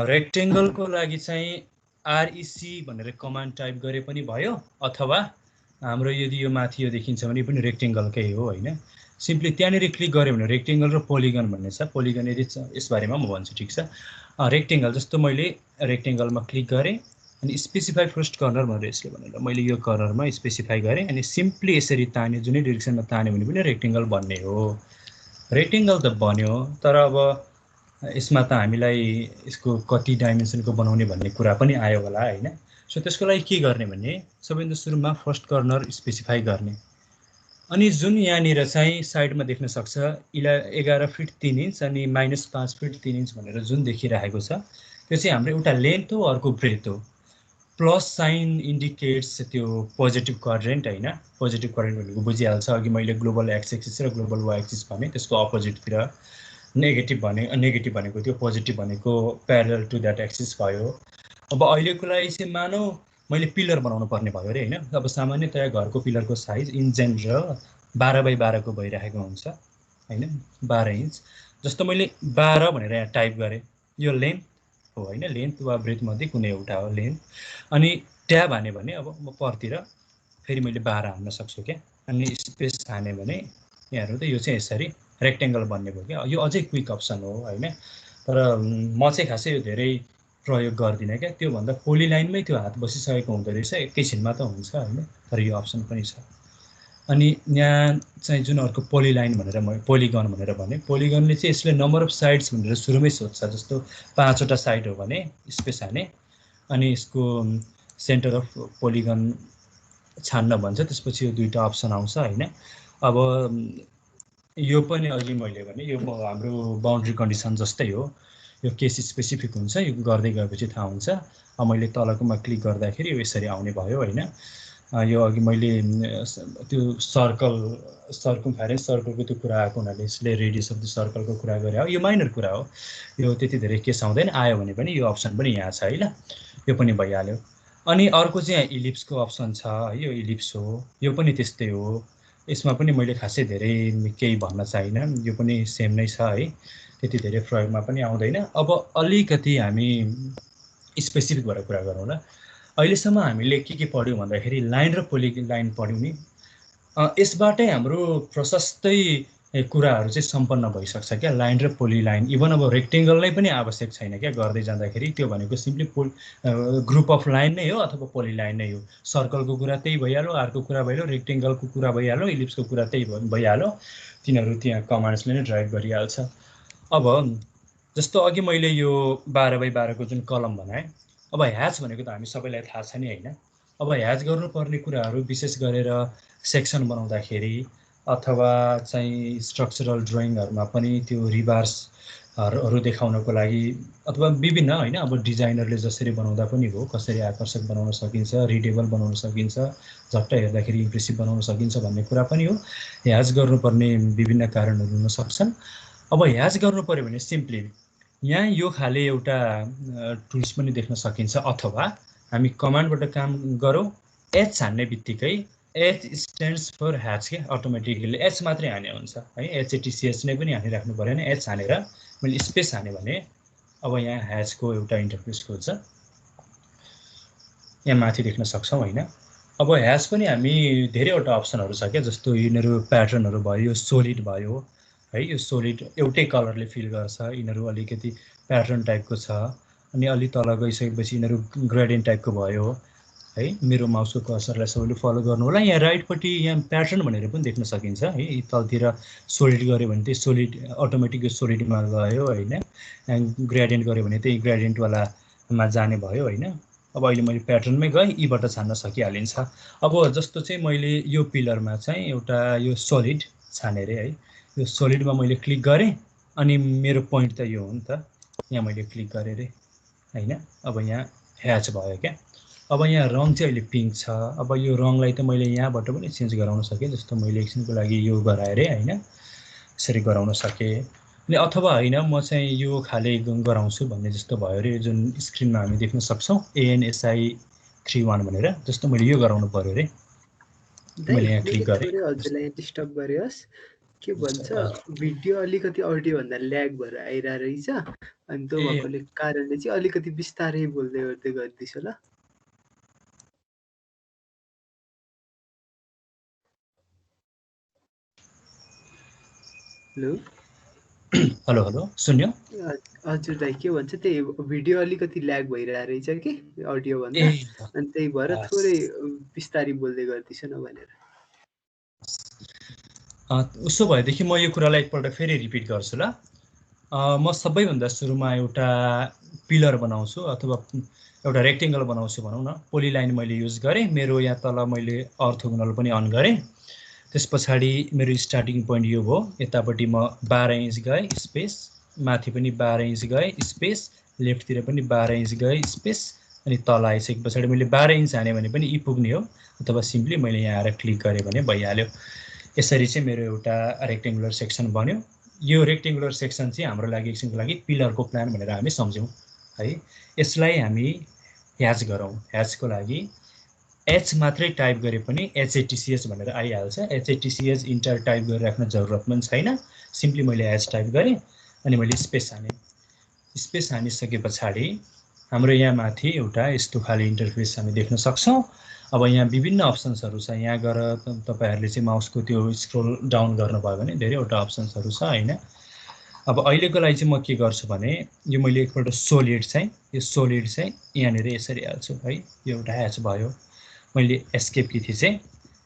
रेक्टेङ्गलको लागि चाहिँ REC भनेर कमान्ड टाइप गरे पनि भयो, अथवा हाम्रो यदि यो माथि यो देखिन्छ भने पनि रेक्टेङ्गलकै हो होइन। सिम्पली त्यहाँनिर क्लिक गऱ्यो भने रेक्टेङ्गल र पोलिगन भन्ने छ। पोलिगन यदि यसबारेमा म भन्छु, ठिक छ। रेक्टेङ्गल जस्तो मैले रेक्टेङ्गलमा क्लिक गरेँ अनि स्पेसिफाई फर्स्ट कर्नर भनेर यसले भनेर मैले यो कर्नरमा स्पेसिफाई गरेँ अनि सिम्पली यसरी ताने, जुनै डिरेक्सनमा तान्यो भने पनि रेक्टेङ्गल बन्ने हो। रेक्टेङ्गल त बन्यो, तर अब यसमा त हामीलाई यसको कति डाइमेन्सनको बनाउने भन्ने कुरा पनि आयो होला होइन। सो त्यसको लागि के गर्ने भने सबैभन्दा सुरुमा फर्स्ट कर्नर स्पेसिफाई गर्ने, अनि जुन यहाँनिर चाहिँ साइडमा देख्न सक्छ 11 फिट 3 इन्च अनि -5 फिट 3 इन्च भनेर जुन देखिरहेको छ, त्यो चाहिँ हाम्रो एउटा लेन्थ हो, अर्को ब्रेथ हो। प्लस साइन इन्डिकेट्स त्यो पोजिटिभ क्वाड्रेन्ट होइन। पोजिटिभ क्वाड्रेन्ट भनेको बुझिहाल्छ, अघि मैले ग्लोबल एक्स एक्सिस र ग्लोबल वाइ एक्सिस भने त्यसको अपोजिटतिर नेगेटिभ भनेको त्यो पोजिटिभ भनेको प्यारलल टु द्याट एक्सिस भयो। अब अहिलेको लागि चाहिँ मानौ मैले पिलर बनाउनु पर्ने भयो अरे होइन। अब सामान्यतया घरको पिलरको साइज इन जेनरल 12 बाई 12 को भइरहेको हुन्छ होइन, 12 इन्च। जस्तो मैले 12 भनेर यहाँ टाइप गरेँ, यो लेन्थ हो होइन, लेन्थ वा ब्रेथ मध्ये कुनै एउटा हो लेन्थ। अनि ट्याब हाने भने अब म परतिर फेरि मैले 12 हान्न सक्छु क्या, अनि स्पेस हाने भने यहाँ हेर्नु त यो चाहिँ यसरी रेक्टेङ्गल बन्ने भयो क्या। यो अझै क्विक अप्सन हो होइन, तर म चाहिँ खासै यो धेरै प्रयोग गर्दिनँ क्या। त्योभन्दा पोलिलाइनमै त्यो हात बसिसकेको हुँदो रहेछ, एकैछिनमा त हुन्छ होइन, तर यो अप्सन पनि छ। अनि यहाँ चाहिँ जुन अर्को पोलिलाइन भनेर म पोलिगन भनेर भने, पोलिगनले चाहिँ यसले नम्बर अफ साइड्स भनेर सुरुमै सोध्छ। जस्तो 5वटा साइड हो भने स्पेस हाने अनि यसको सेन्टर अफ पोलिगन छान्न भन्छ, त्यसपछि यो 2टा अप्सन आउँछ होइन। अब यो पनि अघि मैले भने यो हाम्रो बाउन्ड्री कन्डिसन जस्तै हो, यो केस स्पेसिफिक हुन्छ, यो गर्दै गएपछि थाहा हुन्छ। मैले तलकोमा क्लिक गर्दाखेरि यो यसरी आउने भयो होइन। यो अघि मैले त्यो सर्कमफेरेन्स सर्कलको त्यो कुरा आएको हुनाले यसले रेडियस अफ द सर्कलको कुरा गरे हो। यो माइनर कुरा हो, यो त्यति धेरै केस आउँदैन। आयो भने पनि यो अप्सन पनि यहाँ छ है ल, यो पनि भइहाल्यो। अनि अर्को चाहिँ इलिप्सको अप्सन छ है, यो इलिप्स हो, यो पनि त्यस्तै हो। यसमा पनि मैले खासै धेरै केही भन्न चाहिनँ, यो पनि सेम नै छ है, त्यति धेरै प्रयोगमा पनि आउँदैन। अब अलिकति हामी स्पेसिफिक भएर कुरा गरौँ ल। अहिलेसम्म हामीले के पढ्यौँ भन्दाखेरि लाइन र पोलिलाइन पढ्यौँ नि। यसबाटै हाम्रो प्रशस्तै कुराहरू चाहिँ सम्पन्न भइसक्छ क्या, लाइन र पोलिलाइन। इभन अब रेक्टेङ्गल नै पनि आवश्यक छैन क्या गर्दै जाँदाखेरि, त्यो भनेको सिम्पली ग्रुप अफ लाइन नै हो अथवा पोलिलाइन नै हो। सर्कलको कुरा त्यही भइहाल्यो, अर्को कुरा भइहाल्यो, रेक्टेङ्गलको कुरा भइहाल्यो, इलिप्सको कुरा त्यही भइहाल्यो। तिनीहरू त्यहाँ कमान्ड्सले नै ड्राइभ गरिहाल्छ। अब जस्तो अघि मैले यो 12 बाई 12 को जुन कलम बनाएँ, अब ह्याच भनेको त हामी सबैलाई थाहा छ नि होइन। अब ह्याच गर्नुपर्ने कुराहरू विशेष गरेर सेक्सन बनाउँदाखेरि अथवा चाहिँ स्ट्रक्चरल ड्रइङहरूमा पनि त्यो रिबार्सहरू देखाउनको लागि अथवा विभिन्न होइन, अब डिजाइनरले जसरी बनाउँदा पनि हो, कसरी आकर्षक बनाउन सकिन्छ, रिडेबल बनाउन सकिन्छ, झट्ट हेर्दाखेरि इम्प्रेसिभ बनाउन सकिन्छ भन्ने कुरा पनि हो। ह्याच गर्नुपर्ने विभिन्न कारणहरू हुन सक्छन्। अब ह्याच गर्नु पऱ्यो भने सिम्पली यहाँ यो खाले एउटा टुल्स पनि देख्न सकिन्छ, अथवा हामी कमान्डबाट काम गरौँ। एच हान्ने बित्तिकै एच स्ट्यान्ड्स फर ह्याच के, अटोमेटिकली एच मात्रै हाने हुन्छ है, HATCH नै पनि हानिराख्नु परेन। एच हानेर मैले स्पेस हाने भने अब यहाँ ह्याचको एउटा इन्टरफेस खोल्छ, यहाँ माथि देख्न सक्छौँ होइन। अब ह्याच पनि हामी धेरैवटा अप्सनहरू छ क्या, जस्तो यिनीहरू प्याटर्नहरू भयो, यो सोलिड भयो है, यो सोलिड एउटै कलरले फिल गर्छ, यिनीहरू अलिकति प्याटर्न टाइपको छ। अनि अलि तल गइसकेपछि यिनीहरू ग्रेडियन्ट टाइपको भयो है। मेरो माउसको कर्सरलाई सबैले फलो गर्नु होला। यहाँ राइटपट्टि यहाँ प्याटर्न भनेर पनि देख्न सकिन्छ है, तलतिर सोलिड गऱ्यो भने त्यही सोलिड अटोमेटिक यो सोलिडमा गयो होइन, ग्रेडियन्ट गऱ्यो भने त्यही ग्रेडियन्टवालामा जाने भयो होइन। अब अहिले मैले प्याटर्नमै गएँ, यीबाट छान्न सकिहालिन्छ। अब जस्तो चाहिँ मैले यो पिलरमा चाहिँ एउटा यो सोलिड छाने रे है, यो सोलिडमा मैले क्लिक गरेँ अनि मेरो पोइन्ट त यो हो नि त, यहाँ मैले क्लिक गरेँ रे हैन। अब यहाँ ह्याच भयो क्या। अब यहाँ रङ चाहिँ अहिले पिङ्क छ। अब यो रङलाई त मैले यहाँबाट पनि चेन्ज गराउन सकेँ, जस्तो मैले एकछिनको लागि यो गराएँ रे हैन, यसरी गराउन सकेँ। अनि अथवा हैन म चाहिँ यो खाले गराउँछु भन्ने जस्तो भयो रे, जुन स्क्रिनमा हामी देख्न सक्छौँ ANSI31 भनेर, जस्तो मैले यो गराउनु पर्यो रे, मैले यहाँ क्लिक गरेँ। हजुरलाई डिस्टर्ब गरे होस्, के भन्छ भिडियो अलिकति अडियो भन्दा ल्याग भएर आइरहेको रहेछ, अनि त्यो भएकोले कारणले चाहिँ अलिकति बिस्तारै बोल्दै गर्दै गर्दैछ ल। हेलो हेलो हेलो सुन्यो? हजुरलाई के भन्छ त्यही भिडियो अलिकति ल्याग भइरहेको रहेछ कि अडियो भन्दा, अनि त्यही भएर थोरै बिस्तारै बोल्दै गर्दैछ न भनेर। उसो भएदेखि म यो कुरालाई एकपल्ट फेरि रिपिट गर्छु ल। म सबैभन्दा सुरुमा एउटा पिलर बनाउँछु अथवा एउटा रेक्टेङ्गल बनाउँछु भनौँ न। पोलिलाइन मैले युज गरेँ, मेरो यहाँ तल मैले अर्थोगोनल पनि अन गरेँ। त्यस पछाडि मेरो स्टार्टिङ पोइन्ट यो भयो, यतापट्टि म 12 इन्च गएँ स्पेस, माथि पनि 12 इन्च गएँ स्पेस, लेफ्टतिर पनि 12 इन्च गएँ स्पेस, अनि तल आइसके पछाडि मैले 12 इन्च हाने भने पनि पुग्ने हो, अथवा सिम्पली मैले यहाँ आएर क्लिक गरेँ भने भइहाल्यो। यसरी चाहिँ मेरो एउटा रेक्टेङ्गुलर सेक्सन बन्यो। यो रेक्टेङ्गुलर सेक्सन चाहिँ हाम्रो लागि एकछिनको लागि पिलरको प्लान भनेर हामी सम्झौँ है। यसलाई हामी ह्याच गरौँ। ह्याचको लागि एच मात्रै टाइप गरे पनि HATCH भनेर आइहाल्छ। HATCH इन्टर टाइप गरेर राख्न जरुरत पनि छैन। सिम्पली मैले एच टाइप गरेँ अनि मैले स्पेस हानेँ। स्पेस हानिसके पछाडि हाम्रो यहाँ माथि एउटा यस्तो खाले इन्टरफेस हामी देख्न सक्छौँ। अब यहाँ विभिन्न अप्सन्सहरू छ। यहाँ गएर तपाईहरुले चाहिँ माउसको त्यो स्क्रोल डाउन गर्नुभयो भने धेरैवटा अप्सन्सहरू छ हैन। अब अहिलेको लागि चाहिँ म के गर्छु भने यो मैले एकपल्ट सोलिड चाहिँ यो सोलिड चाहिँ यहाँनिर यसरी हाल्छु है। यो एउटा ह्याच भयो। मैले एस्केप की थिएँ चाहिँ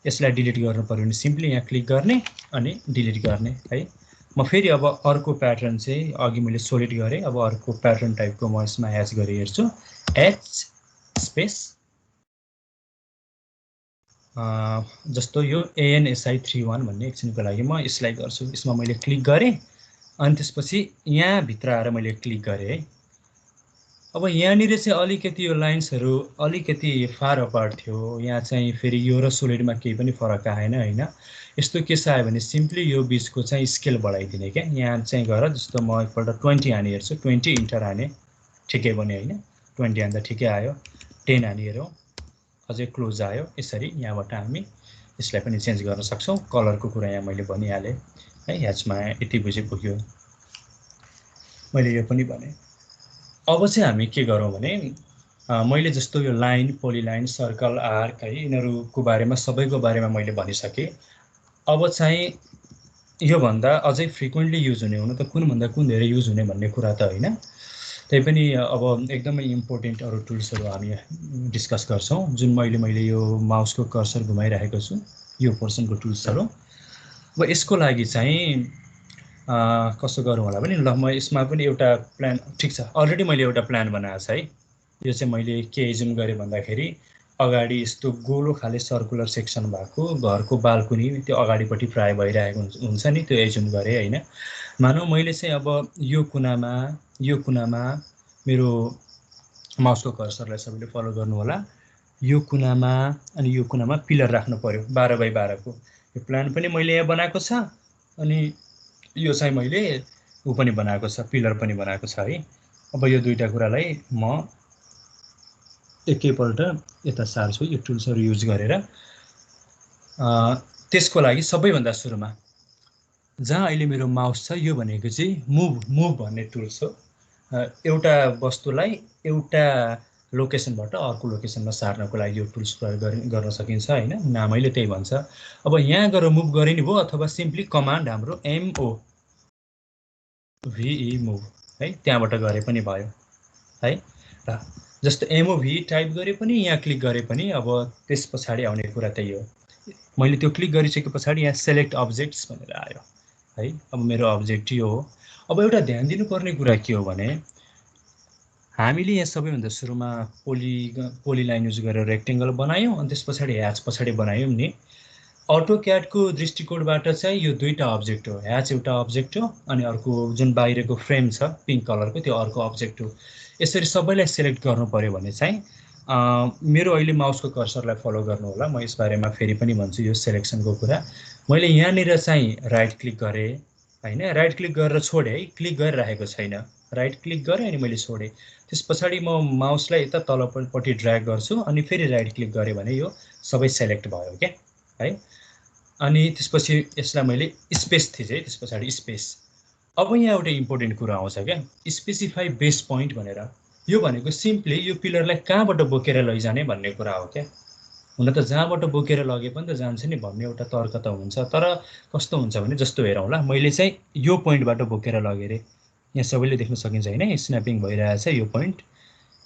यसलाई डिलिट गर्नु पर्यो भने सिम्पली यहाँ क्लिक गर्ने अनि डिलिट गर्ने है। म फेरि अब अर्को प्याटर्न चाहिँ अघि मैले सोलिड गरेँ, अब अर्को प्याटर्न टाइपको म यसमा ह्याच गरी हेर्छु। एच स्पेस जस्तो यो ANSI31 भन्ने एकछिनको लागि म यसलाई गर्छु। यसमा मैले क्लिक गरेँ अनि त्यसपछि यहाँ भित्र आएर मैले क्लिक गरेँ है। अब यहाँनिर चाहिँ अलिकति यो लाइन्सहरू अलिकति फार अपार्ट थियो। यहाँ चाहिँ फेरि यो र सोलिडमा केही पनि फरक आएन हैन। यस्तो के आयो भने सिम्पली यो बीचको चाहिँ स्केल बढाइदिने क्या। यहाँ चाहिँ गएर जस्तो म एकपल्ट 20 हानी हेर्छु, 20 इन्टर हाने ठिकै बन्यो हैन। 20 हान्दा ठिकै आयो। 10 हानी हेरौँ अझै क्लोज आयो। यसरी यहाँबाट हामी यसलाई पनि चेन्ज गर्न सक्छौँ। कलरको कुरा यहाँ मैले भनिहालेँ है। ह्याचमा यति बुझे पुग्यो। मैले यो पनि भने। अब चाहिँ हामी के गरौँ भने मैले जस्तो यो लाइन, पोलिलाइन, सर्कल, आर्क है यिनीहरूको बारेमा सबैको बारेमा मैले भनिसकेँ। अब चाहिँ यो भन्दा अझै फ्रिक्वेन्टली युज हुने हुन त कुन भन्दा कुन धेरै युज हुने भन्ने कुरा त हैन। त्यही पनि अब एकदमै इम्पोर्टेन्ट अरू टुल्सहरू हामी डिस्कस गर्छौँ। जुन मैले यो माउसको कर्सर घुमाइरहेको छु यो पोर्सनको टुल्सहरू। अब यसको लागि चाहिँ कसो गरौँ होला भने ल म यसमा पनि एउटा प्लान, ठिक छ अलरेडी मैले एउटा प्लान बनाएको छ है। यो चाहिँ मैले के एजुम गरेँ भन्दाखेरि अगाडि यस्तो गोलो खाले सर्कुलर सेक्सन भएको घरको बाल्कुनी त्यो अगाडिपट्टि प्राय भइरहेको हुन्छ नि, त्यो एजुम गरेँ हैन। मानौ मैले चाहिँ अब यो कुनामा मेरो माउसको कर्सरलाई सबैले फलो गर्नु होला। यो कुनामा अनि यो कुनामा पिलर राख्नु पर्यो 12 बाइ 12 को। यो प्लान पनि मैले यहाँ बनाएको छ अनि यो चाहिँ मैले उ पनि बनाएको छ, पिलर पनि बनाएको छ है। अब यो दुईटा कुरालाई म एकैपल्ट यता सार्छु यो टुल्सहरू युज गरेर। त्यसको लागि सबैभन्दा सुरुमा जहाँ अहिले मेरो माउस छ यो भनेको चाहिँ मुभ भन्ने टुल्स हो। एउटा वस्तुलाई एउटा लोकेसनबाट अर्को लोकेसनमा सार्नको लागि यो टुल्स प्रयोग गर्न सकिन्छ हैन। नामैले त्यही भन्छ। अब यहाँ गएर मुभ गरे नि भयो अथवा सिम्पली कमान्ड हाम्रो MOVE मुभ है त्यहाँबाट गरे पनि भयो है। र जस्तो MOV टाइप गरे पनि यहाँ क्लिक गरे पनि अब त्यस पछाडि आउने कुरा त्यही हो। मैले त्यो क्लिक गरिसके पछाडि यहाँ सेलेक्ट अब्जेक्ट्स भनेर आयो है। अब मेरो अब्जेक्ट यो हो। अब एउटा ध्यान दिनुपर्ने कुरा के हो भने हामीले यहाँ सबैभन्दा सुरुमा पोलिलाइन युज गरेर रेक्टेङ्गल बनायौँ अनि त्यस पछाडि ह्याच पछाडि बनायौँ नि। अटोक्याडको दृष्टिकोणबाट चाहिँ यो दुईटा अब्जेक्ट हो। ह्याच एउटा अब्जेक्ट हो अनि अर्को जुन बाहिरको फ्रेम छ पिङ्क कलरको त्यो अर्को अब्जेक्ट हो। यसरी सबैलाई सेलेक्ट गर्नु पर्यो भने चाहिँ मेरो अहिले माउसको कर्सरलाई फलो गर्नु होला। म यस बारेमा फेरि पनि भन्छु यो सेलेक्सनको कुरा। मैले यहाँनिर चाहिँ राइट क्लिक गरेँ हैन, राइट क्लिक गरेर छोडेँ है, क्लिक गरिरहेको छैन। राइट क्लिक गरेँ अनि मैले छोडेँ। त्यस पछाडि म माउसलाई यता तलपट्टि ड्र्याग गर्छु अनि फेरि राइट क्लिक गरेँ भने यो सबै सेलेक्ट भयो क्या है। अनि त्यसपछि यसलाई मैले स्पेस थिचेँ, त्यस पछाडि स्पेस। अब यहाँ एउटा इम्पोर्टेन्ट कुरा आउँछ क्या, स्पेसिफाई बेस पोइन्ट भनेर। यो भनेको सिम्पली यो पिलरलाई कहाँबाट बोकेर लैजाने भन्ने कुरा हो क्या। हुन त जहाँबाट बोकेर लगे पनि त जान्छ नि भन्ने एउटा तर्क त हुन्छ, तर कस्तो हुन्छ भने जस्तो हेरौँ ल, मैले चाहिँ यो पोइन्टबाट बोकेर लगेँ रे। यहाँ सबैले देख्न सकिन्छ होइन, स्न्यापिङ भइरहेछ यो पोइन्ट,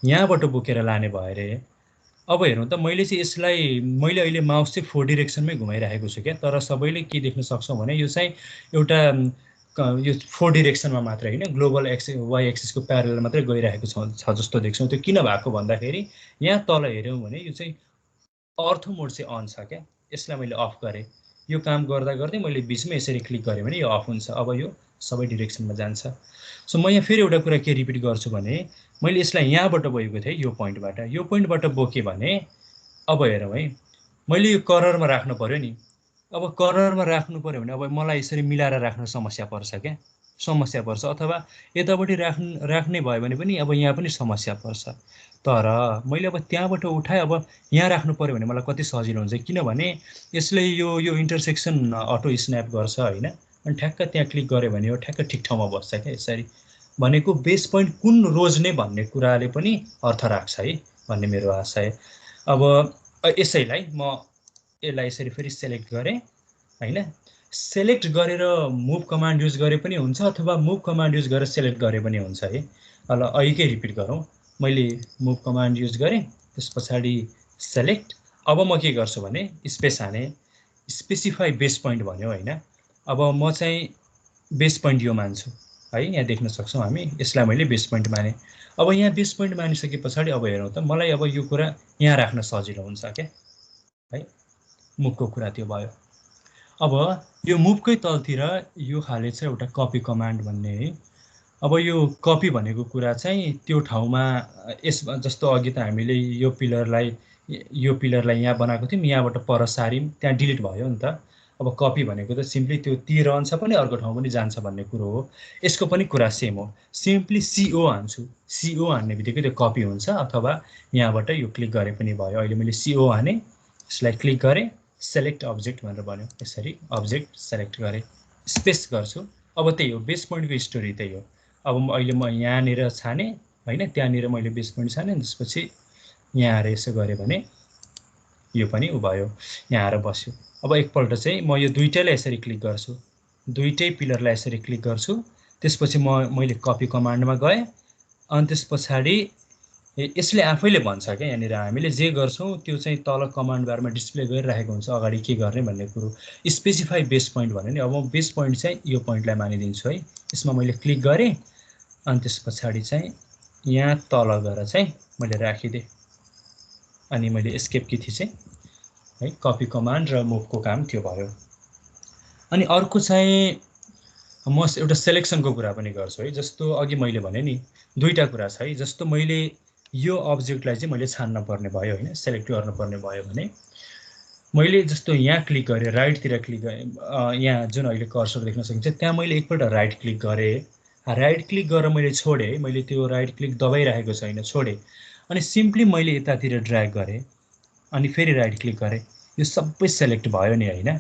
यहाँबाट बोकेर लाने भयो रे। अब हेरौँ त, मैले चाहिँ यसलाई मैले अहिले माउस चाहिँ 4 डिरेक्सनमै घुमाइरहेको छु क्या, तर सबैले के देख्न सक्छौँ भने यो चाहिँ एउटा यो 4 डिरेक्सनमा मात्र होइन, ग्लोबल एक्सिस वाइ एक्सिसको प्यारल मात्रै गइरहेको छ जस्तो देख्छौँ। त्यो किन भएको भन्दाखेरि यहाँ तल हेऱ्यौँ भने यो चाहिँ अर्थो मोड चाहिँ अन छ क्या। यसलाई मैले अफ गरेँ, यो काम गर्दा गर्दै मैले बिचमा यसरी क्लिक गरेँ भने यो अफ हुन्छ। अब यो सबै डिरेक्सनमा जान्छ। सो म यहाँ फेरि एउटा कुरा के रिपिट गर्छु भने मैले यसलाई यहाँबाट बोकेको थिएँ, यो पोइन्टबाट बोकेँ भने अब हेरौँ है, मैले यो कर्नरमा राख्नु पर्यो नि। अब कर्नरमा राख्नु पर्यो भने अब मलाई यसरी मिलाएर राख्न समस्या पर्छ क्या, समस्या पर्छ। अथवा यतापट्टि राख्ने भयो भने पनि अब यहाँ पनि समस्या पर्छ। तर मैले अब त्यहाँबाट उठाएँ, अब यहाँ राख्नु पर्यो भने मलाई कति सजिलो हुन्छ, किनभने यसले यो इन्टरसेक्सन अटो स्न्याप गर्छ होइन। अनि ठ्याक्क त्यहाँ क्लिक गऱ्यो भने यो ठ्याक्क ठिक ठाउँमा बस्छ क्या। यसरी भनेको बेस पोइन्ट कुन रोज्ने भन्ने कुराले पनि अर्थ राख्छ है भन्ने मेरो आशय। अब यसैलाई म यसलाई यसरी फेरि सेलेक्ट गरेँ होइन। सेलेक्ट गरेर मुभ कमान्ड युज गरे पनि हुन्छ अथवा मुभ कमान्ड युज गरेर सेलेक्ट गरे पनि हुन्छ है। ल अहिलेकै रिपिट गरौँ, मैले मुभ कमान्ड युज गरेँ, त्यस पछाडि सेलेक्ट। अब म के गर्छु भने स्पेस हाने, स्पेसिफाई बेस पोइन्ट भन्यो होइन। अब म चाहिँ बेस पोइन्ट यो मान्छु है, यहाँ देख्न सक्छौँ हामी, यसलाई मैले बेस पोइन्ट माने। अब यहाँ बेस पोइन्ट मानिसके पछाडि अब हेरौँ त, मलाई अब यो कुरा यहाँ राख्न सजिलो हुन्छ क्या है। मुभको कुरा त्यो भयो। अब यो मुभकै तलतिर यो खाले चाहिँ एउटा कपी कमान्ड भन्ने है। अब यो कपी भनेको कुरा चाहिँ त्यो ठाउँमा यसमा जस्तो अघि त हामीले यो पिलरलाई यहाँ बनाएको थियौँ, यहाँबाट पर सार्यौँ, त्यहाँ डिलिट भयो नि त। अब कपी भनेको त सिम्पली त्यो रहन्छ पनि अर्को ठाउँ पनि जान्छ भन्ने कुरो हो। यसको पनि कुरा सेम हो, सिम्पली CO हान्छु, CO हान्ने बित्तिकै त्यो कपी हुन्छ। अथवा यहाँबाट यो क्लिक गरे पनि भयो। अहिले मैले CO हाने, यसलाई क्लिक गरेँ, सेलेक्ट अब्जेक्ट भनेर भन्यो, यसरी अब्जेक्ट सेलेक्ट गरेँ, स्पेस गर्छु। अब त्यही हो बेस पोइन्टको स्टोरी, त्यही हो। अब अहिले म यहाँनिर छाने होइन, त्यहाँनिर मैले बेस पोइन्ट छाने, त्यसपछि यहाँ आएर यसो गरेँ भने यो पनि उ भयो, यहाँ आएर बस्यो। अब एकपल्ट चाहिँ म यो दुइटैलाई यसरी क्लिक गर्छु, दुइटै पिलरलाई यसरी क्लिक गर्छु, त्यसपछि मैले कपी कमान्डमा गएँ। अनि त्यस पछाडि यसले आफैले भन्छ क्या, यहाँनिर हामीले जे गर्छौँ त्यो चाहिँ तल कमान्ड बारमा डिस्प्ले गरिरहेको हुन्छ अगाडि के गर्ने भन्ने कुरो। स्पेसिफाई बेस पोइन्ट भन्यो नि, अब म बेस पोइन्ट चाहिँ यो पोइन्टलाई मानिदिन्छु है। यसमा मैले क्लिक गरेँ अनि त्यस पछाडि चाहिँ यहाँ तल गएर चाहिँ मैले राखिदिएँ अनि मैले एस्केप की थिचेँ है। कपी कमान्ड र मुभको काम त्यो भयो। अनि अर्को चाहिँ म एउटा सेलेक्सनको कुरा पनि गर्छु है। जस्तो अघि मैले भने नि दुईटा कुरा छ है। जस्तो मैले यो अब्जेक्टलाई चाहिँ मैले छान्न पर्ने भयो होइन, सेलेक्ट गर्नुपर्ने भयो भने मैले जस्तो यहाँ क्लिक गरेँ, राइटतिर क्लिक गरेँ, यहाँ जुन अहिले कर्सर देख्न सकिन्छ त्यहाँ मैले एकपल्ट राइट क्लिक गरेँ, राइट क्लिक गरेर मैले छोडेँ, मैले त्यो राइट क्लिक दबाइरहेको छैन, छोडेँ। अनि सिम्पली मैले यतातिर ड्र्याग गरेँ अनि फेरि राइट क्लिक गरेँ, यो सबै सेलेक्ट भयो नि होइन।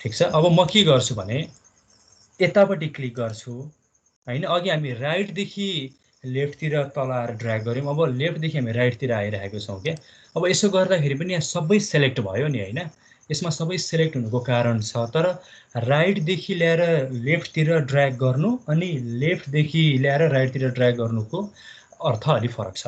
ठिक छ। अब म के गर्छु भने यतापट्टि क्लिक गर्छु होइन। अघि हामी राइटदेखि लेफ्टतिर तल आएर ड्र्याग गऱ्यौँ, अब लेफ्टदेखि हामी राइटतिर आइरहेको छौँ क्या। अब यसो गर्दाखेरि पनि यहाँ सबै सेलेक्ट भयो नि होइन। यसमा सबै सेलेक्ट हुनुको कारण छ, तर राइटदेखि ल्याएर लेफ्टतिर ड्र्याग गर्नु अनि लेफ्टदेखि ल्याएर राइटतिर ड्र्याग गर्नुको अर्थ अलिक फरक छ।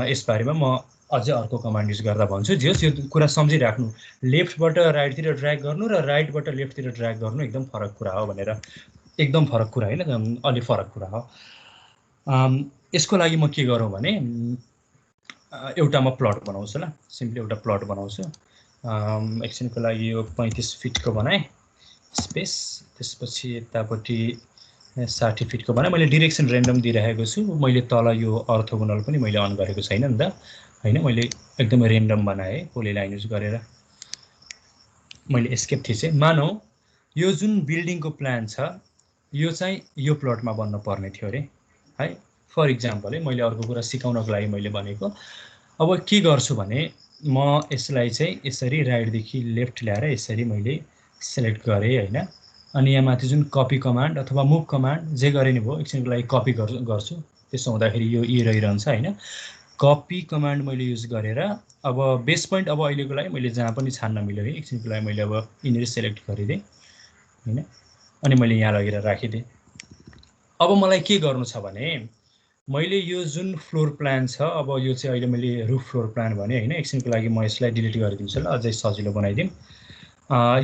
यसबारेमा म अझै अर्को कमान्ड युज गर्दा भन्छु। जे होस् यो कुरा सम्झिराख्नु, लेफ्टबाट राइटतिर ड्र्याग गर्नु र राइटबाट लेफ्टतिर ड्र्याग गर्नु एकदम फरक कुरा हो भनेर। एकदम फरक कुरा होइन, अलि फरक कुरा हो। यसको लागि म के गरौँ भने एउटा म प्लट बनाउँछु ल, सिम्पली एउटा प्लट बनाउँछु। एकछिनको लागि यो 35 फिटको बनाएँ स्पेस, त्यसपछि यतापट्टि 60 फिटको बनाएँ। मैले डिरेक्सन ऱ्यान्डम दिइरहेको छु। मैले तल यो अर्थोगोनल पनि मैले अन गरेको छैन नि त हैन, मैले एकदमै ऱ्यान्डम बनाएँ पोलिलाइन युज गरेर। मैले एस्केप थिचेँ। मानौ यो जुन बिल्डिङको प्लान छ यो चाहिँ यो प्लटमा बन्न पर्ने थियो अरे है। फर इक्जाम्पल है, मैले अर्को कुरा सिकाउनको लागि मैले भनेको। अब के गर्छु भने म यसलाई चाहिँ यसरी राइटदेखि लेफ्ट ल्याएर यसरी मैले सेलेक्ट गरेँ हैन। अनि यहाँ माथि जुन कपी कमान्ड अथवा मुभ कमान्ड जे गरे नि भयो, एकछिनको लागि कपी गर्छु। त्यसो हुँदाखेरि यो ई रहिरहन्छ हैन। कपी कमान्ड मैले युज गरेर अब बेस पोइन्ट अब अहिलेको लागि मैले जहाँ पनि छान्न मिल्यो है, एकछिनको लागि मैले अब यिनीहरू सेलेक्ट गरिदिएँ हैन। अनि मैले यहाँ लगेर राखिदिएँ। अब मलाई के गर्नु छ भने मैले यो जुन फ्लोर प्लान छ, अब यो चाहिँ अहिले मैले रुफ फ्लोर प्लान भने हैन। एकछिनको लागि म यसलाई डिलिट गरिदिन्छु ल, अझै सजिलो बनाइदिउँ।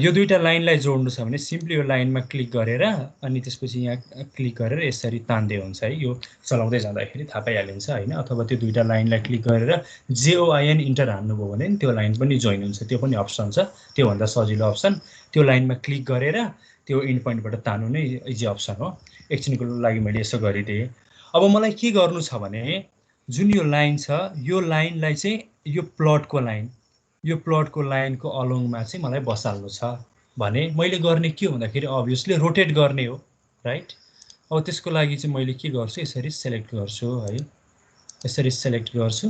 यो दुईटा लाइनलाई जोड्नु छ भने सिम्पली यो लाइनमा क्लिक गरेर अनि त्यसपछि यहाँ क्लिक गरेर यसरी तान्दै हुन्छ है। यो चलाउँदै जाँदाखेरि थाहा पाइहालिन्छ हैन। अथवा त्यो दुईटा लाइनलाई क्लिक गरेर JOIN इन्टर हान्नुभयो भने त्यो लाइन पनि जोइन हुन्छ, त्यो पनि अप्सन छ। त्योभन्दा सजिलो अप्सन त्यो लाइनमा क्लिक गरेर त्यो इन्ड पोइन्टबाट तान्नु नै इजी अप्सन हो। एकछिनको लागि मैले यसो गरिदिएँ। अब मलाई के गर्नु छ भने जुन यो लाइन छ यो लाइनलाई चाहिँ यो प्लटको लाइनको अलोङमा चाहिँ मलाई बसाल्नु छ भने मैले गर्ने के भन्दाखेरि अभियसली रोटेट गर्ने हो राइट। अब त्यसको लागि चाहिँ मैले के गर्छु, यसरी सेलेक्ट गर्छु है, यसरी सेलेक्ट गर्छु।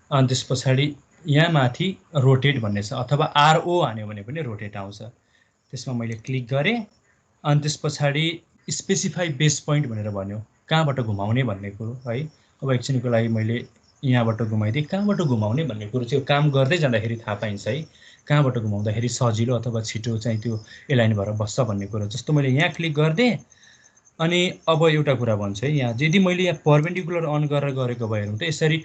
अनि त्यस पछाडि यहाँ माथि रोटेट भन्ने छ अथवा RO हान्यो भने पनि रोटेट आउँछ। त्यसमा मैले क्लिक गरेँ। अनि त्यस पछाडि स्पेसिफाई बेस पोइन्ट भनेर भन्यो, कहाँबाट घुमाउने भन्ने कुरो है। अब एकछिनको लागि मैले यहाँबाट घुमाइदिएँ। कहाँबाट घुमाउने भन्ने कुरो चाहिँ काम गर्दै जाँदाखेरि थाहा पाइन्छ है, कहाँबाट घुमाउँदाखेरि सजिलो अथवा छिटो चाहिँ त्यो एलाइन भएर बस्छ भन्ने कुरो। जस्तो मैले यहाँ क्लिक गरिदिएँ। अनि अब एउटा कुरा भन्छु है, यहाँ यदि मैले यहाँ पर्पेन्डिकुलर अन गरेर गरेको भए त यसरी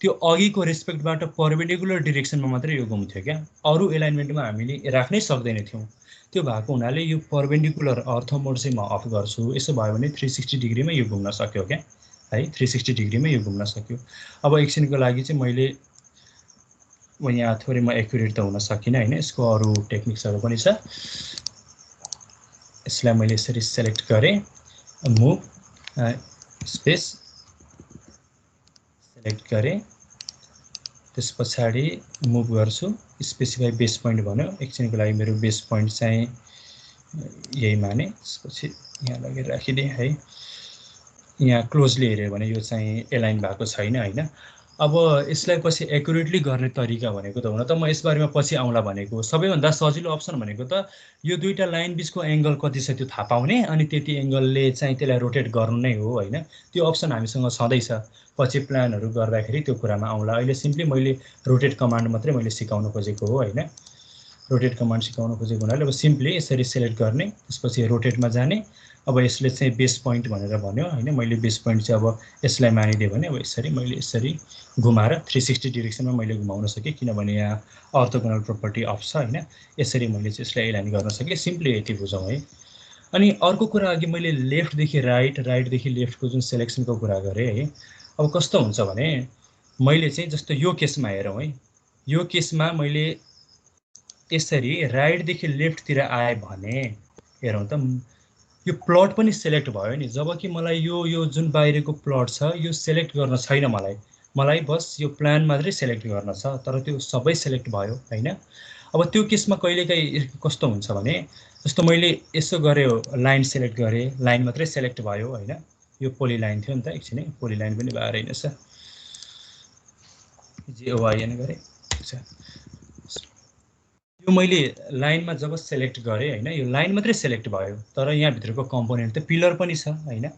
त्यो अघिको रेस्पेक्टबाट पर्पेन्डिकुलर डिरेक्सनमा मात्रै यो घुम्थ्यो क्या, अरू एलाइनमेन्टमा हामीले राख्नै सक्दैन थियौँ। त्यो भएको हुनाले यो पर्पेन्डिकुलर अर्थो मोड चाहिँ म अफ गर्छु। यसो भयो भने 360 डिग्रीमा यो घुम्न सक्यो क्या है, 360 डिग्रीमा यो घुम्न सक्यो। अब एकछिनको लागि चाहिँ मैले यहाँ थोरै म एक्युरेट त हुन सकिनँ हैन, यसको अरू टेक्निक्सहरू पनि छ। यसलाई मैले यसरी सेलेक्ट गरेँ, मुभ स्पेस सेलेक्ट गरेँ, त्यस पछाडि मुभ गर्छु, स्पेसिफाई बेस पोइन्ट भन्यो। एकछिनको लागि मेरो बेस पोइन्ट चाहिँ यही माने, त्यसपछि यहाँ लगेर राखिदिएँ है। यहाँ क्लोजली हेऱ्यो भने यो चाहिँ एलाइन भएको छैन हैन। अब यसलाई पछि एक्युरेटली गर्ने तरिका भनेको त हुन त म यसबारेमा पछि आउँला भनेको। सबैभन्दा सजिलो अप्सन भनेको त यो दुईटा लाइन बिचको एङ्गल कति छ त्यो थाहा पाउने अनि त्यति एङ्गलले चाहिँ त्यसलाई रोटेट गर्नु नै हो हैन। त्यो अप्सन हामीसँग छँदैछ, पछि प्लानहरू गर्दाखेरि त्यो कुरामा आउँला। अहिले सिम्पली मैले रोटेट कमान्ड मात्रै मैले सिकाउन खोजेको हो हैन। रोटेट कमान्ड सिकाउन खोजेको हुनाले अब सिम्पली यसरी सेलेक्ट गर्ने, त्यसपछि रोटेटमा जाने। अब यसले चाहिँ बेस पोइन्ट भनेर भन्यो हैन, मैले बेस पोइन्ट चाहिँ अब यसलाई मानिदिएँ भने अब यसरी मैले यसरी घुमाएर 360 डिरेक्सनमा मैले घुमाउन सकेँ, किनभने यहाँ अर्थोगोनल प्रोपर्टी अफ छ हैन। यसरी मैले चाहिँ यसलाई एलाइन गर्न सकेँ। सिम्पली यति बुझौँ है। अनि अर्को कुरा अघि मैले लेफ्टदेखि राइट, राइटदेखि लेफ्टको जुन सेलेक्सनको कुरा गरेँ है, अब कस्तो हुन्छ भने मैले चाहिँ जस्तो यो केसमा हेरौँ है, यो केसमा मैले यसरी राइटदेखि लेफ्टतिर आएँ भने हेरौँ त यो प्लट पनि सेलेक्ट भयो नि। जबकि मलाई यो जुन बाहिरको प्लट छ यो सेलेक्ट गर्न छैन, मलाई बस यो प्लान मात्रै सेलेक्ट गर्न छ, तर त्यो सबै सेलेक्ट भयो हैन। अब त्यो केसमा कहिलेकाहीँ कस्तो हुन्छ भने जस्तो मैले यसो गर्यो, लाइन सेलेक्ट गरेँ, लाइन मात्रै सेलेक्ट भयो हैन। यो पोली लाइन थियो नि त, एकछिन है, पोली लाइन पनि भएर रहेछ, JOIN गरेँ। यो मैले लाइनमा जब सेलेक्ट गरेँ हैन, यो लाइन मात्रै सेलेक्ट भयो, तर यहाँभित्रको कम्पोनेन्ट त पिलर पनि छ हैन।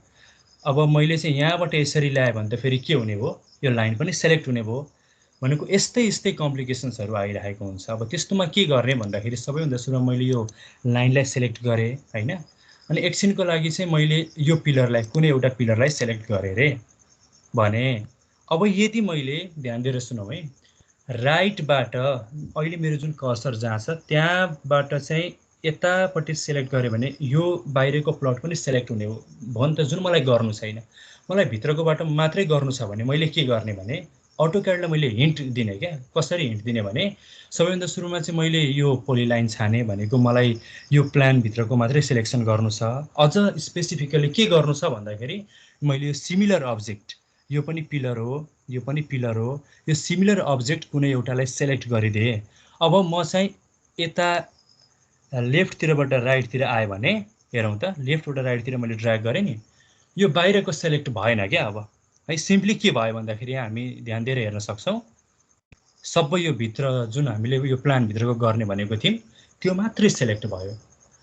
अब मैले चाहिँ यहाँबाट यसरी ल्याएँ भने त फेरि के हुने भयो, यो लाइन पनि सेलेक्ट हुने भयो भनेको। यस्तै कम्प्लिकेसन्सहरू आइरहेको हुन्छ। अब त्यस्तोमा के गर्ने भन्दाखेरि सबैभन्दा सुरुमा मैले यो लाइनलाई सेलेक्ट गरेँ हैन। अनि एकछिनको लागि चाहिँ मैले यो पिलरलाई, कुनै एउटा पिलरलाई सेलेक्ट गरेँ रे भने अब यदि मैले ध्यान दिएर सुनौँ है, राइटबाट अहिले मेरो जुन कर्सर जहाँ छ त्यहाँबाट चाहिँ यतापट्टि सेलेक्ट गरेँ भने यो बाहिरको प्लट पनि सेलेक्ट हुने हो भने त जुन मलाई गर्नु छैन, मलाई भित्रकोबाट मात्रै गर्नु छ भने मैले के गर्ने भने अटोक्याडलाई मैले हिन्ट दिने क्या कसरी हिन्ट दिने भने सबैभन्दा सुरुमा चाहिँ मैले यो पोलिलाइन छाने भनेको मलाई यो प्लानभित्रको मात्रै सिलेक्सन गर्नु छ अझ स्पेसिफिकली के गर्नु छ भन्दाखेरि मैले यो सिमिलर अब्जेक्ट यो पनि पिलर हो यो पनि पिलर हो यो सिमिलर अब्जेक्ट कुनै एउटालाई सेलेक्ट गरिदिए अब म चाहिँ यता लेफ्टतिरबाट राइटतिर आयो भने हेरौँ त लेफ्टबाट राइटतिर मैले ड्र्याग गरेँ नि यो बाहिरको सेलेक्ट भएन क्या अब है सिम्पली के भयो भन्दाखेरि हामी ध्यान दिएर हेर्न सक्छौँ सबै यो भित्र जुन हामीले यो प्लानभित्रको गर्ने भनेको थियौँ त्यो मात्रै सेलेक्ट भयो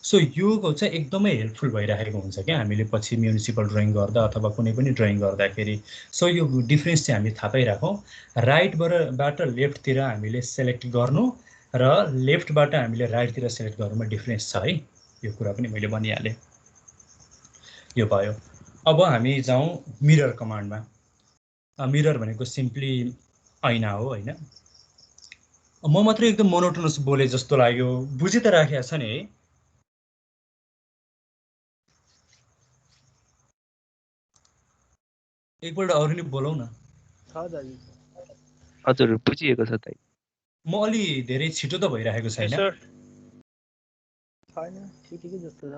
सो यो चाहिँ एकदमै हेल्पफुल भइरहेको हुन्छ क्या हामीले पछि म्युनिसिपल ड्रइङ गर्दा अथवा कुनै पनि ड्रइङ गर्दाखेरि सो यो डिफ्रेन्स चाहिँ हामी थाहा पाइराखौँ राइटबाट लेफ्टतिर हामीले सेलेक्ट गर्नु र लेफ्टबाट हामीले राइटतिर सेलेक्ट गर्नुमा डिफ्रेन्स छ है यो कुरा पनि मैले भनिहालेँ यो भयो अब हामी जाउँ मिरर कमान्डमा मिरर भनेको सिम्पली ऐना हो होइन म मात्रै एकदम मोनोटोनस बोले जस्तो लाग्यो बुझि त राखेको छ नि है एकपल्ट अरू नि बोलौ न हजुर बुझिएको छ दाइ म अलि धेरै छिटो त भइरहेको छैन ठिकै जस्तो छ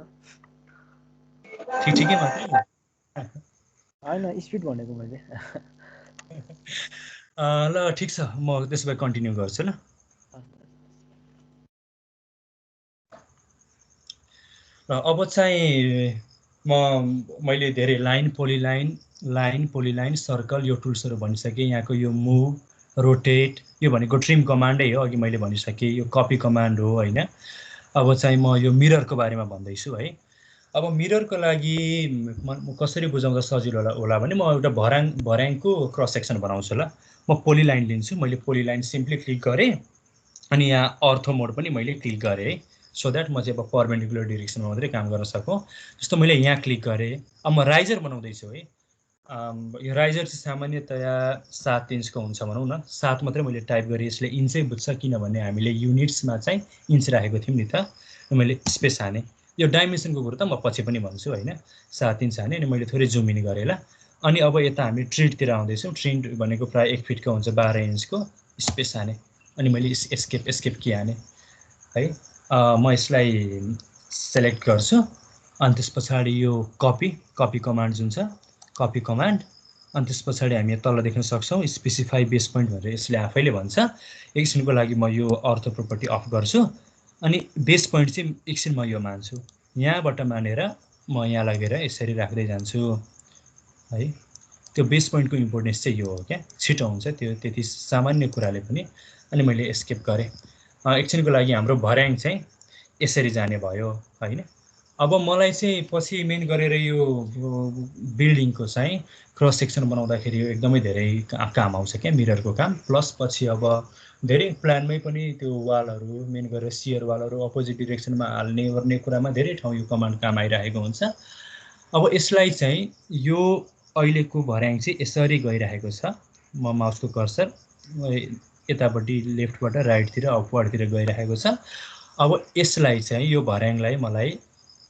ठिकै मात्रै होइन स्पिड भनेको मैले ल ठिक छ म त्यसो भए कन्टिन्यू गर्छु ल अब चाहिँ मैले धेरै लाइन पोलिलाइन सर्कल यो टुल्सहरू भनिसकेँ यहाँको यो मुभ रोटेट यो भनेको ट्रिम कमान्डै हो अघि मैले भनिसकेँ यो कपी कमान्ड हो होइन अब चाहिँ म यो मिररको बारेमा भन्दैछु है अब मिररको लागि म कसरी बुझाउँदा सजिलो होला भने म एउटा भर्याङको क्रस सेक्सन बनाउँछु ल म पोलिलाइन लिन्छु मैले पोलिलाइन सिम्पली क्लिक गरेँ अनि यहाँ अर्थो मोड पनि मैले क्लिक गरेँ है सो द्याट म चाहिँ अब पर्पेन्डिकुलर डिरेक्सनमा मात्रै काम गर्न सकौँ जस्तो मैले यहाँ क्लिक गरेँ अब म राइजर बनाउँदैछु है यो राइजर चाहिँ सामान्यतया 7 इन्चको हुन्छ भनौँ न 7 मात्रै मैले टाइप गरेँ यसले इन्चै बुझ्छ किनभने हामीले युनिट्समा चाहिँ इन्च राखेको थियौँ नि त मैले स्पेस हाने यो डाइमेन्सनको कुरो त म पछि पनि भन्छु होइन 7 इन्च हाने अनि मैले थोरै जुम इन गरेँ ल अनि अब यता हामी ट्रिडतिर आउँदैछौँ ट्रिड भनेको प्रायः 1 फिटको हुन्छ 12 इन्चको स्पेस हाने अनि मैले एस्केप कि हाने है म यसलाई सेलेक्ट गर्छु अनि त्यस पछाडि यो कपी कमान्ड जुन छ कपी कमान्ड अनि त्यस पछाडि हामी तल देख्न सक्छौँ स्पेसिफाई बेस पोइन्ट भनेर यसले आफैले भन्छ एकछिनको लागि म यो अर्थो प्रोपर्टी अफ गर्छु अनि बेस पोइन्ट चाहिँ एकछिन म यो मान्छु यहाँबाट मानेर म यहाँ लगेर यसरी राख्दै जान्छु है त्यो बेस पोइन्टको इम्पोर्टेन्स चाहिँ यो हो क्या छिटो हुन्छ त्यो त्यति सामान्य कुराले पनि अनि मैले एस्केप गरेँ एकछिनको लागि हाम्रो भर्याङ चाहिँ यसरी जाने भयो होइन अब मलाई चाहिँ पछि मेन गरेर यो बिल्डिङको चाहिँ क्रस सेक्सन बनाउँदाखेरि यो एकदमै धेरै काम आउँछ क्या मिररको काम प्लस पछि अब धेरै प्लानमै पनि त्यो वालहरू मेन गरेर सियर वालहरू अपोजिट डिरेक्सनमा हाल्ने गर्ने कुरामा धेरै ठाउँ यो कमान्ड काम आइरहेको हुन्छ अब यसलाई चाहिँ यो अहिलेको भर्याङ चाहिँ यसरी गइरहेको छ म माउसको कर्सर यतापट्टि लेफ्टबाट राइटतिर अपवर्डतिर गइरहेको छ अब यसलाई चाहिँ यो भर्याङलाई मलाई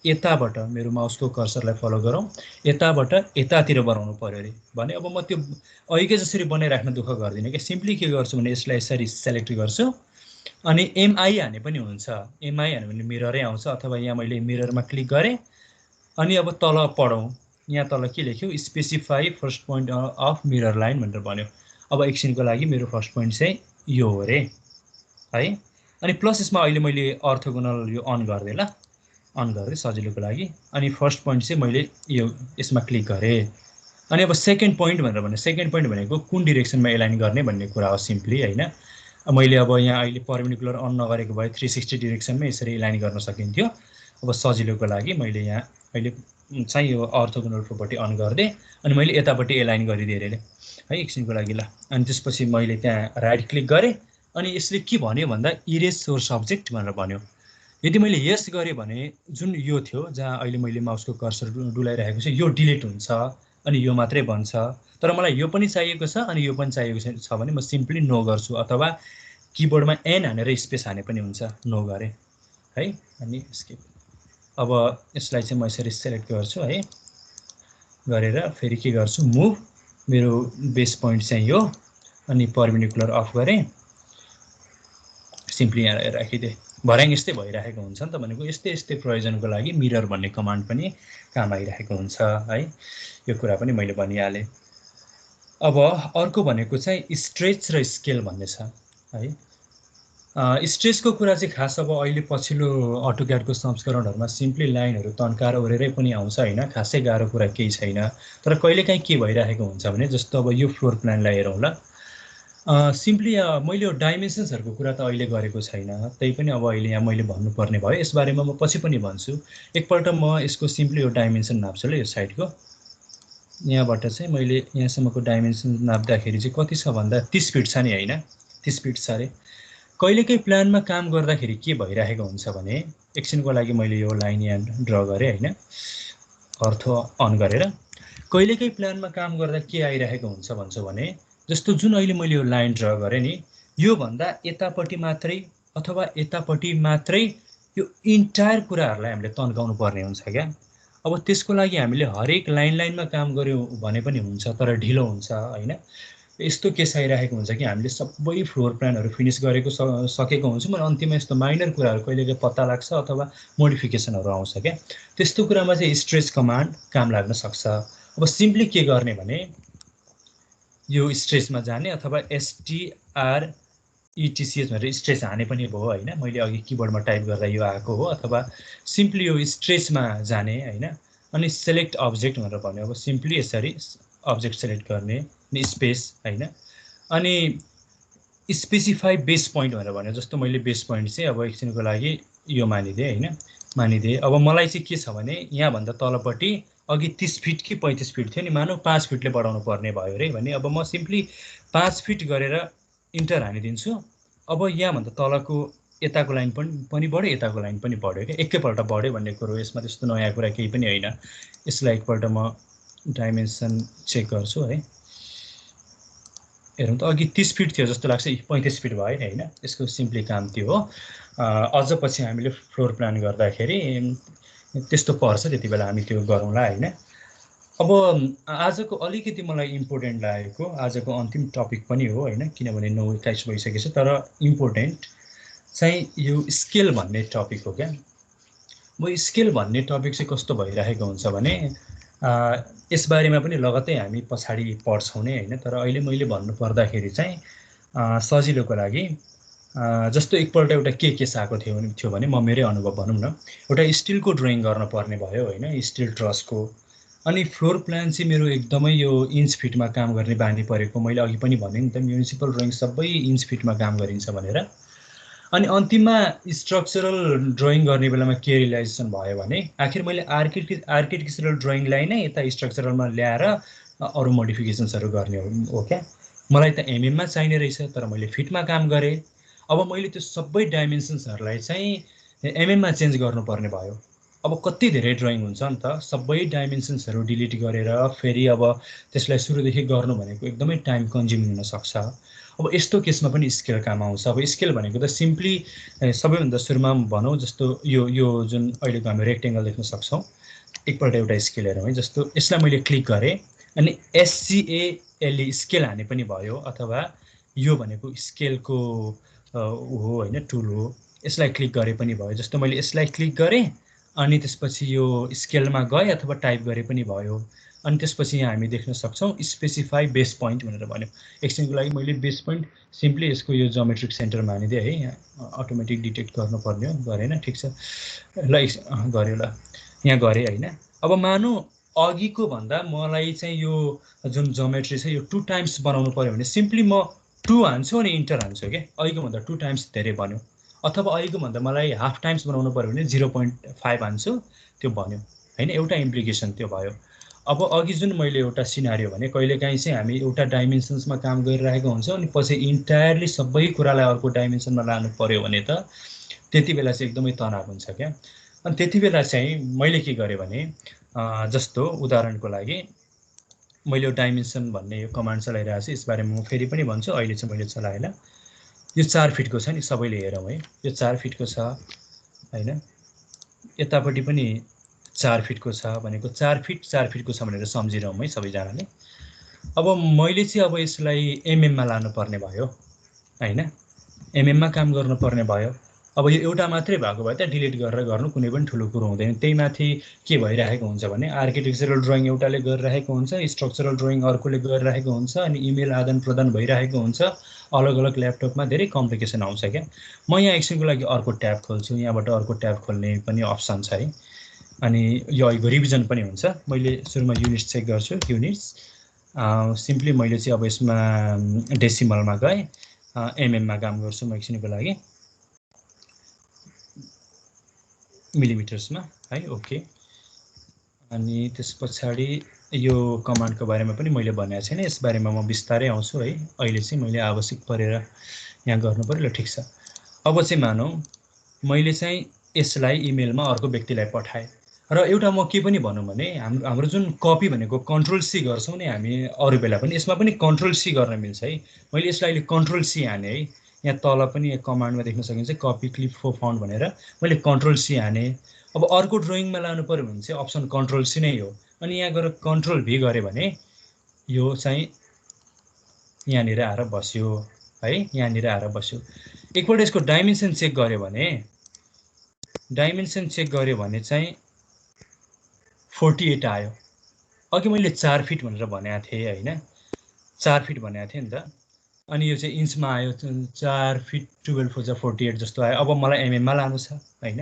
यताबाट मेरो माउसको कर्सरलाई फलो गरौँ यताबाट यतातिर बनाउनु पर्यो अरे भने अब म त्यो अहिलेकै जसरी बनाइराख्न दुःख गर्दिनँ कि सिम्पली के गर्छु भने यसलाई यसरी सेलेक्ट गर्छु अनि एमआई हाने पनि हुन्छ एमआई हाने भने मिररै आउँछ अथवा यहाँ मैले मिररमा क्लिक गरेँ अनि अब तल पढौँ यहाँ तल के लेख्यो specify first point of mirror line भनेर भन्यो अब एकछिनको लागि मेरो फर्स्ट पोइन्ट चाहिँ यो हो अरे है अनि प्लस यसमा अहिले मैले अर्थोगोनल यो अन गरिदिएँ ल अन गरेँ सजिलोको लागि अनि फर्स्ट पोइन्ट चाहिँ मैले यो यसमा क्लिक गरेँ अनि अब सेकेन्ड पोइन्ट भनेर भने सेकेन्ड पोइन्ट भनेको कुन डिरेक्सनमा एलाइन गर्ने भन्ने कुरा हो सिम्पली होइन मैले अब यहाँ अहिले पर्पेन्डिकुलर अन नगरेको भए 360 डिरेक्सनमै यसरी एलाइन गर्न सकिन्थ्यो अब सजिलोको लागि मैले यहाँ अहिले चाहिँ यो अर्थोगोनल प्रोपर्टी अन गरिदिएँ अनि मैले यतापट्टि एलाइन गरिदिएँ अरे है एकछिनको लागि ल अनि त्यसपछि मैले त्यहाँ राइट क्लिक गरेँ अनि यसले के भन्यो भन्दा इरेज सोर्स अब्जेक्ट भनेर भन्यो यदि मैले यस गरेँ भने जुन यो थियो जहाँ अहिले मैले माउसको कर्सर डुलाइरहेको छु यो डिलिट हुन्छ अनि यो मात्रै बन्छ तर मलाई यो पनि चाहिएको छ अनि यो पनि चाहिएको छ भने म सिम्पली नो गर्छु अथवा किबोर्डमा एन हानेर स्पेस हाने पनि हुन्छ नो गरेँ है अनि स्किप अब यसलाई चाहिँ म यसरी सेलेक्ट गर्छु है गरेर फेरि के गर्छु मुभ मेरो बेस पोइन्ट चाहिँ यो अनि पर्पेन्डिकुलर अफ गरेँ, सिम्पली यहाँ राखिदिएँ। भर्याङ यस्तै भइरहेको हुन्छ नि त, भनेको यस्तै यस्तै प्रयोजनको लागि मिरर भन्ने कमान्ड पनि काम आइरहेको हुन्छ है। यो कुरा पनि मैले भनिहालेँ। अब अर्को भनेको चाहिँ स्ट्रेच र स्केल भन्ने छ है। स्ट्रेचको कुरा चाहिँ खास अब अहिले पछिल्लो अटोक्याडको संस्करणहरूमा सिम्पली लाइनहरू तन्काएर ओरेरै पनि आउँछ होइन, खासै गाह्रो कुरा केही छैन। तर कहिलेकाहीँ के भइरहेको हुन्छ भने जस्तो अब यो फ्लोर प्लानलाई हेरौँ ल, सिम्पली मैले यो डाइमेन्सन्सहरूको कुरा त अहिले गरेको छैन, त्यही पनि अब अहिले यहाँ मैले भन्नुपर्ने भयो, यसबारेमा म पछि पनि भन्छु। एकपल्ट म यसको सिम्पली यो डाइमेन्सन नाप्छु ल, यो साइडको यहाँबाट चाहिँ मैले यहाँसम्मको डाइमेन्सन नाप्दाखेरि चाहिँ कति छ भन्दा 30 फिट छ नि होइन, 30 फिट छ अरे। कहिलेकाहीँ प्लानमा काम गर्दाखेरि के भइरहेको हुन्छ भने एकछिनको लागि मैले यो लाइन यहाँ ड्र गरेँ होइन, अर्थो अन गरेर। कहिलेकाहीँ प्लानमा काम गर्दा के आइरहेको हुन्छ भन्छु भने जस्तो जुन अहिले मैले यो लाइन ड्र गरेँ नि, योभन्दा यतापट्टि मात्रै अथवा यतापट्टि मात्रै यो इन्टायर कुराहरूलाई हामीले तन्काउनु पर्ने हुन्छ क्या। अब त्यसको लागि हामीले हरेक लाइनमा काम गऱ्यौँ भने पनि हुन्छ, तर ढिलो हुन्छ होइन। यस्तो केस आइरहेको हुन्छ कि हामीले सबै फ्लोर प्लानहरू फिनिस गरेको सकेको हुन्छौँ, अनि अन्तिममा यस्तो माइनर कुराहरू कहिलेकाहीँ पत्ता लाग्छ अथवा मोडिफिकेसनहरू आउँछ क्या। त्यस्तो कुरामा चाहिँ स्ट्रेच कमान्ड काम लाग्न सक्छ। अब सिम्पली के गर्ने भने यो स्ट्रेचमा जाने अथवा STRETCH भनेर स्ट्रेच हाने पनि भयो होइन, मैले अघि किबोर्डमा टाइप गर्दा यो आएको हो। अथवा सिम्पली यो स्ट्रेचमा जाने होइन, अनि सेलेक्ट अब्जेक्ट भनेर भन्यो। अब सिम्पली यसरी अब्जेक्ट सेलेक्ट गर्ने अनि स्पेस होइन, अनि स्पेसिफाई बेस पोइन्ट भनेर भन्यो। जस्तो मैले बेस पोइन्ट चाहिँ अब एकछिनको लागि यो मानिदिएँ होइन, मानिदिएँ। अब मलाई चाहिँ के छ भने यहाँभन्दा तलपट्टि अघि 30 फिट कि 35 फिट थियो नि, मानौ 5 फिटले बढाउनु पर्ने भयो अरे भने अब म सिम्पली 5 फिट गरेर इन्टर हानिदिन्छु। अब यहाँभन्दा तलको यताको लाइन पनि बढ्यो, यताको लाइन पनि बढ्यो क्या, एकैपल्ट बढ्यो भन्ने कुरो। यसमा त्यस्तो नयाँ कुरा केही पनि होइन। यसलाई एकपल्ट म डाइमेन्सन चेक गर्छु है। हेरौँ त, अघि 30 फिट थियो जस्तो लाग्छ, 35 फिट भयो होइन। यसको सिम्पली काम त्यो हो। अझ पछि हामीले फ्लोर प्लान गर्दाखेरि त्यस्तो पर्छ, त्यति बेला हामी त्यो गरौँला होइन। अब आजको अलिकति मलाई इम्पोर्टेन्ट लागेको, आजको अन्तिम टपिक पनि हो होइन, किनभने 9:21 भइसकेछ, तर इम्पोर्टेन्ट चाहिँ यो स्केल भन्ने टपिक हो क्या। म स्केल भन्ने टपिक चाहिँ कस्तो भइरहेको हुन्छ भने यसबारेमा पनि लगत्तै हामी पछाडि पढ्छौँ नै होइन, तर अहिले मैले भन्नु पर्दाखेरि चाहिँ सजिलोको लागि जस्तो एकपल्ट एउटा केस आएको थियो भने म मेरै अनुभव भनौँ न, एउटा स्टिलको ड्रइङ गर्न पर्ने भयो होइन, स्टिल ट्रसको। अनि फ्लोर प्लान चाहिँ मेरो एकदमै यो इन्च फिटमा काम गर्ने बानी परेको। मैले अघि पनि भने नि त, म्युनिसिपल ड्रइङ सबै इन्च फिटमा काम गरिन्छ भनेर। अनि अन्तिममा स्ट्रक्चरल ड्रइङ गर्ने बेलामा के रियलाइजेसन भयो भने आखिर मैले आर्किटेक्चरल ड्रइङलाई नै यता स्ट्रक्चरलमा ल्याएर अरू मोडिफिकेसन्सहरू गर्ने हो क्या। मलाई त एमएममा चाहिने रहेछ, तर मैले फिटमा काम गरेँ। अब मैले त्यो सबै डाइमेन्सन्सहरूलाई चाहिँ एमएममा चेन्ज गर्नुपर्ने भयो। अब कति धेरै ड्रइङ हुन्छ नि त, सबै डाइमेन्सन्सहरू डिलिट गरेर फेरि अब त्यसलाई सुरुदेखि गर्नु भनेको एकदमै टाइम कन्ज्युमिङ हुनसक्छ। अब यस्तो केसमा पनि स्केल काम आउँछ। अब स्केल भनेको त सिम्पली सबैभन्दा सुरुमा भनौँ जस्तो यो जुन अहिलेको हामी रेक्टेङ्गल देख्न सक्छौँ, एकपल्ट एउटा स्केल हेरौँ है। जस्तो यसलाई मैले क्लिक गरेँ अनि SCALE स्केल हाने पनि भयो, अथवा यो भनेको स्केलको हो होइन, टुल हो। यसलाई क्लिक गरे पनि भयो। जस्तो मैले यसलाई क्लिक गरेँ अनि त्यसपछि यो स्केलमा गएँ अथवा टाइप गरे पनि भयो। अनि त्यसपछि यहाँ हामी देख्न सक्छौँ स्पेसिफाई बेस पोइन्ट भनेर भन्यो। एकछिनको लागि मैले बेस पोइन्ट सिम्पली यसको यो जोमेट्रिक सेन्टर मानिदिएँ है, यहाँ अटोमेटिक डिटेक्ट गर्नुपर्ने हो, गरेन, ठिक छ ल, गऱ्यो ल, यहाँ गरेँ होइन। अब मानौँ अघिको भन्दा मलाई चाहिँ यो जुन जोमेट्री छ यो 2 टाइम्स बनाउनु पऱ्यो भने सिम्पली म 2 हान्छु अनि इन्टर हान्छु क्या। अघिको भन्दा 2 टाइम्स धेरै बन्यो। अथवा अघिको भन्दा मलाई हाफ टाइम्स बनाउनु पऱ्यो भने 0.5 हान्छु, त्यो बन्यो होइन। एउटा इम्प्लिकेसन त्यो भयो। अब अघि जुन मैले एउटा सिनारियो भने कहिलेकाहीँ चाहिँ हामी एउटा डाइमेन्सन्समा काम गरिरहेको हुन्छ अनि पछि इन्टायरली सबै कुरालाई अर्को डाइमेन्सनमा लानु पर्यो भने त त्यति बेला चाहिँ एकदमै तनाव हुन्छ क्या। अनि त्यति बेला चाहिँ मैले के गरेँ भने जस्तो उदाहरणको लागि मैले यो डाइमेन्सन भन्ने यो कमान्ड चलाइरहेको छु, यसबारेमा म फेरि पनि भन्छु, अहिले चाहिँ मैले चलाएन। यो 4 फिटको छ नि, सबैले हेरौँ है, यो 4 फिटको छ होइन, यतापट्टि पनि 4 फिटको छ भनेको 4 फिटको छ भनेर सम्झिरहौँ है सबैजनाले। अब मैले चाहिँ अब यसलाई एमएममा लानुपर्ने भयो हैन, एमएममा काम गर्नुपर्ने भयो। अब यो एउटा मात्रै भएको भए त डिलिट गरेर गर्नु कुनै पनि ठुलो कुरो हुँदैन। त्यही माथि के भइरहेको हुन्छ भने आर्किटेक्चरल ड्रइङ एउटाले गरिरहेको हुन्छ, स्ट्रक्चरल ड्रइङ अर्कोले गरिरहेको हुन्छ, अनि इमेल आदान प्रदान भइरहेको हुन्छ। अलग अलग ल्यापटपमा धेरै कम्प्लिकेसन आउँछ क्या। म यहाँ एकछिनको लागि अर्को ट्याब खोल्छु, यहाँबाट अर्को ट्याब खोल्ने पनि अप्सन छ है। अनि यो अहिलेको रिभिजन पनि हुन्छ। मैले सुरुमा युनिट्स चेक गर्छु, युनिट्स सिम्पली मैले चाहिँ अब यसमा डेसिमलमा गएँ, एमएममा काम गर्छु म एकछिनको लागि, मिलिमिटर्समा है, ओके। अनि त्यस पछाडि यो कमान्डको बारेमा पनि मैले भनेको छैन, यस बारेमा म बिस्तारै आउँछु है। अहिले चाहिँ मैले आवश्यक परेर यहाँ गर्नु पर्यो, ल ठिक छ। अब चाहिँ मानौँ मैले चाहिँ यसलाई इमेलमा अर्को व्यक्तिलाई पठाएँ र एउटा म के पनि भनौँ भने हाम्रो जुन कपी भनेको कन्ट्रोल सी गर्छौँ नि हामी अरू बेला पनि, यसमा पनि कन्ट्रोल सी गर्न मिल्छ है। मैले यसलाई अहिले कन्ट्रोल सी हाने है, यहाँ तल पनि एक कमान्डमा देख्न सकिन्छ कपी क्लिप फर फाउन्ड भनेर, मैले कन्ट्रोल सी हाने। अब अर्को ड्रइङमा लानु पर्यो भने चाहिँ अप्सन कन्ट्रोल सी नै हो। अनि यहाँ गएर कन्ट्रोल भी गऱ्यो भने यो चाहिँ यहाँनिर आएर बस्यो है, यहाँनिर आएर बस्यो। एकपल्ट यसको डाइमेन्सन चेक गऱ्यो भने, डाइमेन्सन चेक गऱ्यो भने चाहिँ 48 आयो। अघि मैले 4 फिट भनेर भनेको थिएँ होइन, 4 फिट भनेको थिएँ नि त। अनि यो चाहिँ इन्चमा आयो, 4 फिट 12 4 जा 48 जस्तो आयो। अब मलाई एमएममा लानु छ होइन।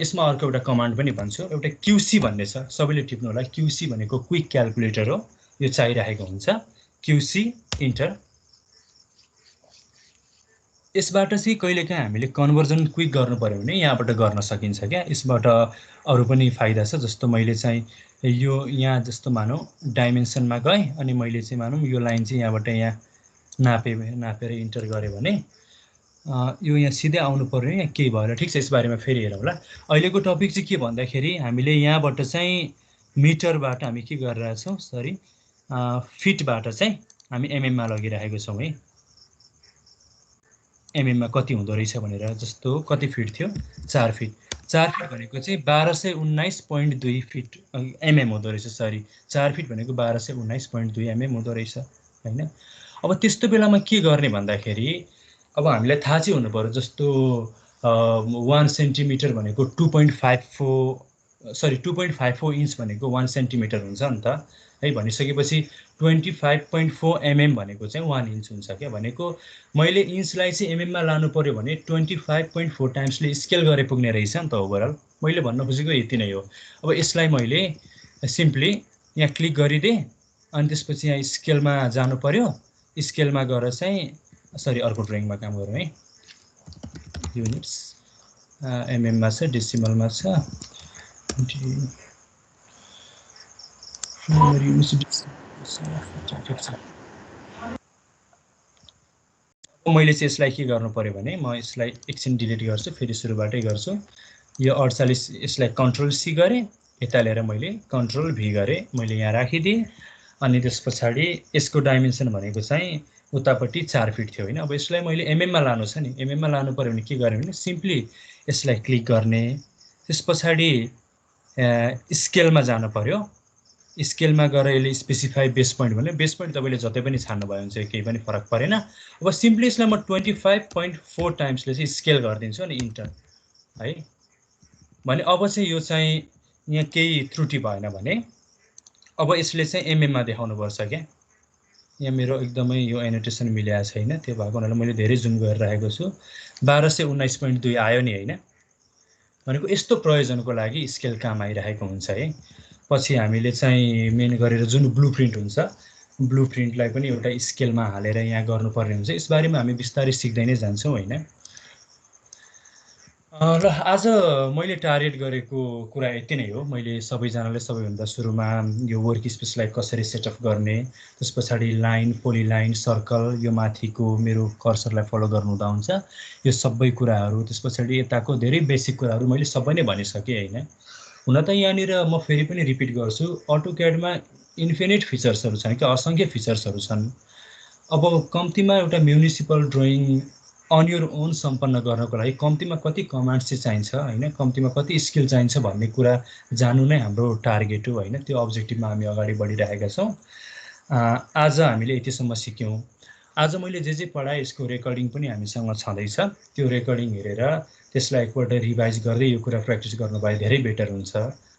यसमा अर्को एउटा कमान्ड पनि भन्छु, एउटा क्युसी भन्ने छ, सबैले टिप्नु होला। क्युसी भनेको क्विक क्यालकुलेटर हो, यो चाहिरहेको हुन्छ। QC enter. यसबाट चाहिँ कहिलेकाहीँ हामीले कन्भर्जन क्विक गर्नु पर्यो भने यहाँबाट गर्न सकिन्छ क्या। यसबाट अरू पनि फाइदा छ, जस्तो मैले चाहिँ यो यहाँ जस्तो मानौँ डाइमेन्सनमा गएँ अनि मैले चाहिँ मानौँ यो लाइन चाहिँ यहाँबाट यहाँ नापेर इन्टर गरेँ भने यो यहाँ सिधै आउनु पर्यो, यहाँ केही भएर। ठिक छ, यसबारेमा फेरि हेरौँ ल। अहिलेको टपिक चाहिँ के भन्दाखेरि हामीले यहाँबाट चाहिँ मिटरबाट हामी के गरिरहेछौँ, सरी फिटबाट चाहिँ हामी एमएममा लगिरहेको छौँ है। एमएममा कति हुँदो रहेछ भनेर, जस्तो कति फिट थियो, 4 फिट। 4 फिट भनेको चाहिँ 1219.2 फिट एमएम हुँदो रहेछ, सरी 4 फिट भनेको 1219.2 एमएम हुँदो रहेछ होइन। अब त्यस्तो बेलामा के गर्ने भन्दाखेरि अब हामीलाई थाहा चाहिँ हुनु पर्यो, जस्तो 1 सेन्टिमिटर भनेको 2.54 इन्च भनेको 1 सेन्टिमिटर हुन्छ नि त है। भनिसकेपछि 25.4 एमएम भनेको चाहिँ 1 इन्च हुन्छ क्या। भनेको मैले इन्चलाई चाहिँ एमएममा लानु पर्यो भने 25.4 टाइम्सले स्केल गरे पुग्ने रहेछ नि त ओभरअल। मैले भन्न खोजेको यति नै हो। अब यसलाई मैले सिम्पली यहाँ क्लिक गरिदिएँ अनि त्यसपछि यहाँ स्केलमा जानु पर्यो। स्केलमा गएर चाहिँ सरी अर्को ड्रइङमा काम गरौँ है। युनिट्स एमएममा छ, डेसिमलमा छ, मैले चाहिँ यसलाई के गर्नु पर्यो भने म यसलाई एकछिन डिलिट गर्छु, फेरि सुरुबाटै गर्छु। यो 48 यसलाई कन्ट्रोल सी गरेँ, यता लिएर मैले कन्ट्रोल भी गरेँ, मैले यहाँ राखिदिएँ। अनि त्यस पछाडि यसको डाइमेन्सन भनेको चाहिँ उतापट्टि 4 फिट थियो होइन। अब यसलाई मैले एमएममा लानु छ नि, एमएममा लानु पर्यो भने के गरेँ भने सिम्पली यसलाई क्लिक गर्ने, त्यस पछाडि स्केलमा जानु पर्यो। स्केलमा गएर यसले स्पेसिफाई बेस पोइन्ट भने बेस पोइन्ट तपाईँले जतै पनि छान्नुभयो भने चाहिँ केही पनि फरक परेन। अब सिम्पली यसलाई म 25.4 टाइम्सले चाहिँ स्केल गरिदिन्छु अनि इन्टर है। भने अब चाहिँ यो चाहिँ यहाँ केही त्रुटि भएन भने अब यसले चाहिँ एमएममा देखाउनुपर्छ क्या। यहाँ मेरो एकदमै यो एनोटेसन मिलेको छैन, त्यो भएको हुनाले मैले धेरै जुम गरिरहेको छु। 1219.2 आयो नि होइन। भनेको यस्तो प्रयोजनको लागि स्केल काम आइरहेको हुन्छ है। पछि हामीले चाहिँ मेन गरेर जुन ब्लुप्रिन्ट हुन्छ, ब्लुप्रिन्टलाई पनि एउटा स्केलमा हालेर यहाँ गर्नुपर्ने हुन्छ। यसबारेमा हामी बिस्तारै सिक्दै नै जान्छौँ होइन। र आज मैले टार्गेट गरेको कुरा यति नै हो। मैले सबैजनालाई सबैभन्दा सुरुमा यो वर्क स्पेसलाई कसरी सेटअप गर्ने, त्यस पछाडि लाइन, पोलिलाइन, सर्कल, यो माथिको मेरो कर्सरलाई फलो गर्नु हुँदा हुन्छ, यो सबै कुराहरू। त्यस पछाडि यताको धेरै बेसिक कुराहरू मैले सबै नै भनिसकेँ होइन। हुन त यहाँनिर म फेरि पनि रिपिट गर्छु, अटोक्याडमा इन्फिनिट फिचर्सहरू छन् कि, असङ्ख्य फिचर्सहरू छन्। अब कम्तीमा एउटा municipal drawing on your own सम्पन्न गर्नको लागि कम्तीमा कति कमान्ड्स चाहिँ चाहिन्छ होइन, कम्तीमा कति स्किल चाहिन्छ भन्ने कुरा जान्नु नै हाम्रो टार्गेट हो होइन। त्यो अब्जेक्टिभमा हामी अगाडि बढिरहेका छौँ। आज हामीले यतिसम्म सिक्यौँ। आज मैले जे पढाएँ यसको रेकर्डिङ पनि हामीसँग छँदैछ। त्यो रेकर्डिङ हेरेर त्यसलाई एकपल्ट रिभाइज गर्दै यो कुरा प्र्याक्टिस गर्नुभए धेरै बेटर हुन्छ।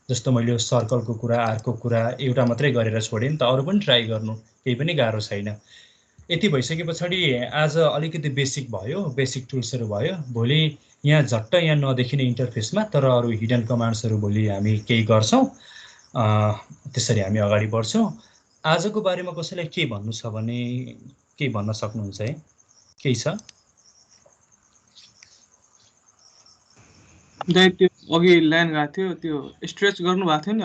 जस्तो मैले सर्कलको कुरा, आर्कको कुरा एउटा मात्रै गरेर छोडेँ नि त, अरू पनि ट्राई गर्नु, केही पनि गाह्रो छैन। यति भइसके पछाडि आज अलिकति बेसिक भयो, बेसिक टुल्सहरू भयो। भोलि यहाँ झट्ट यहाँ नदेखिने इन्टरफेसमा तर अरू हिडन कमान्ड्सहरू भोलि हामी केही गर्छौँ। त्यसरी हामी अगाडि बढ्छौँ। आजको बारेमा कसैलाई के भन्नु छ भने के भन्न सक्नुहुन्छ है? केही छ? त्यो अघि लाइन गएको थियो, त्यो स्ट्रेच गर्नु भएको थियो नि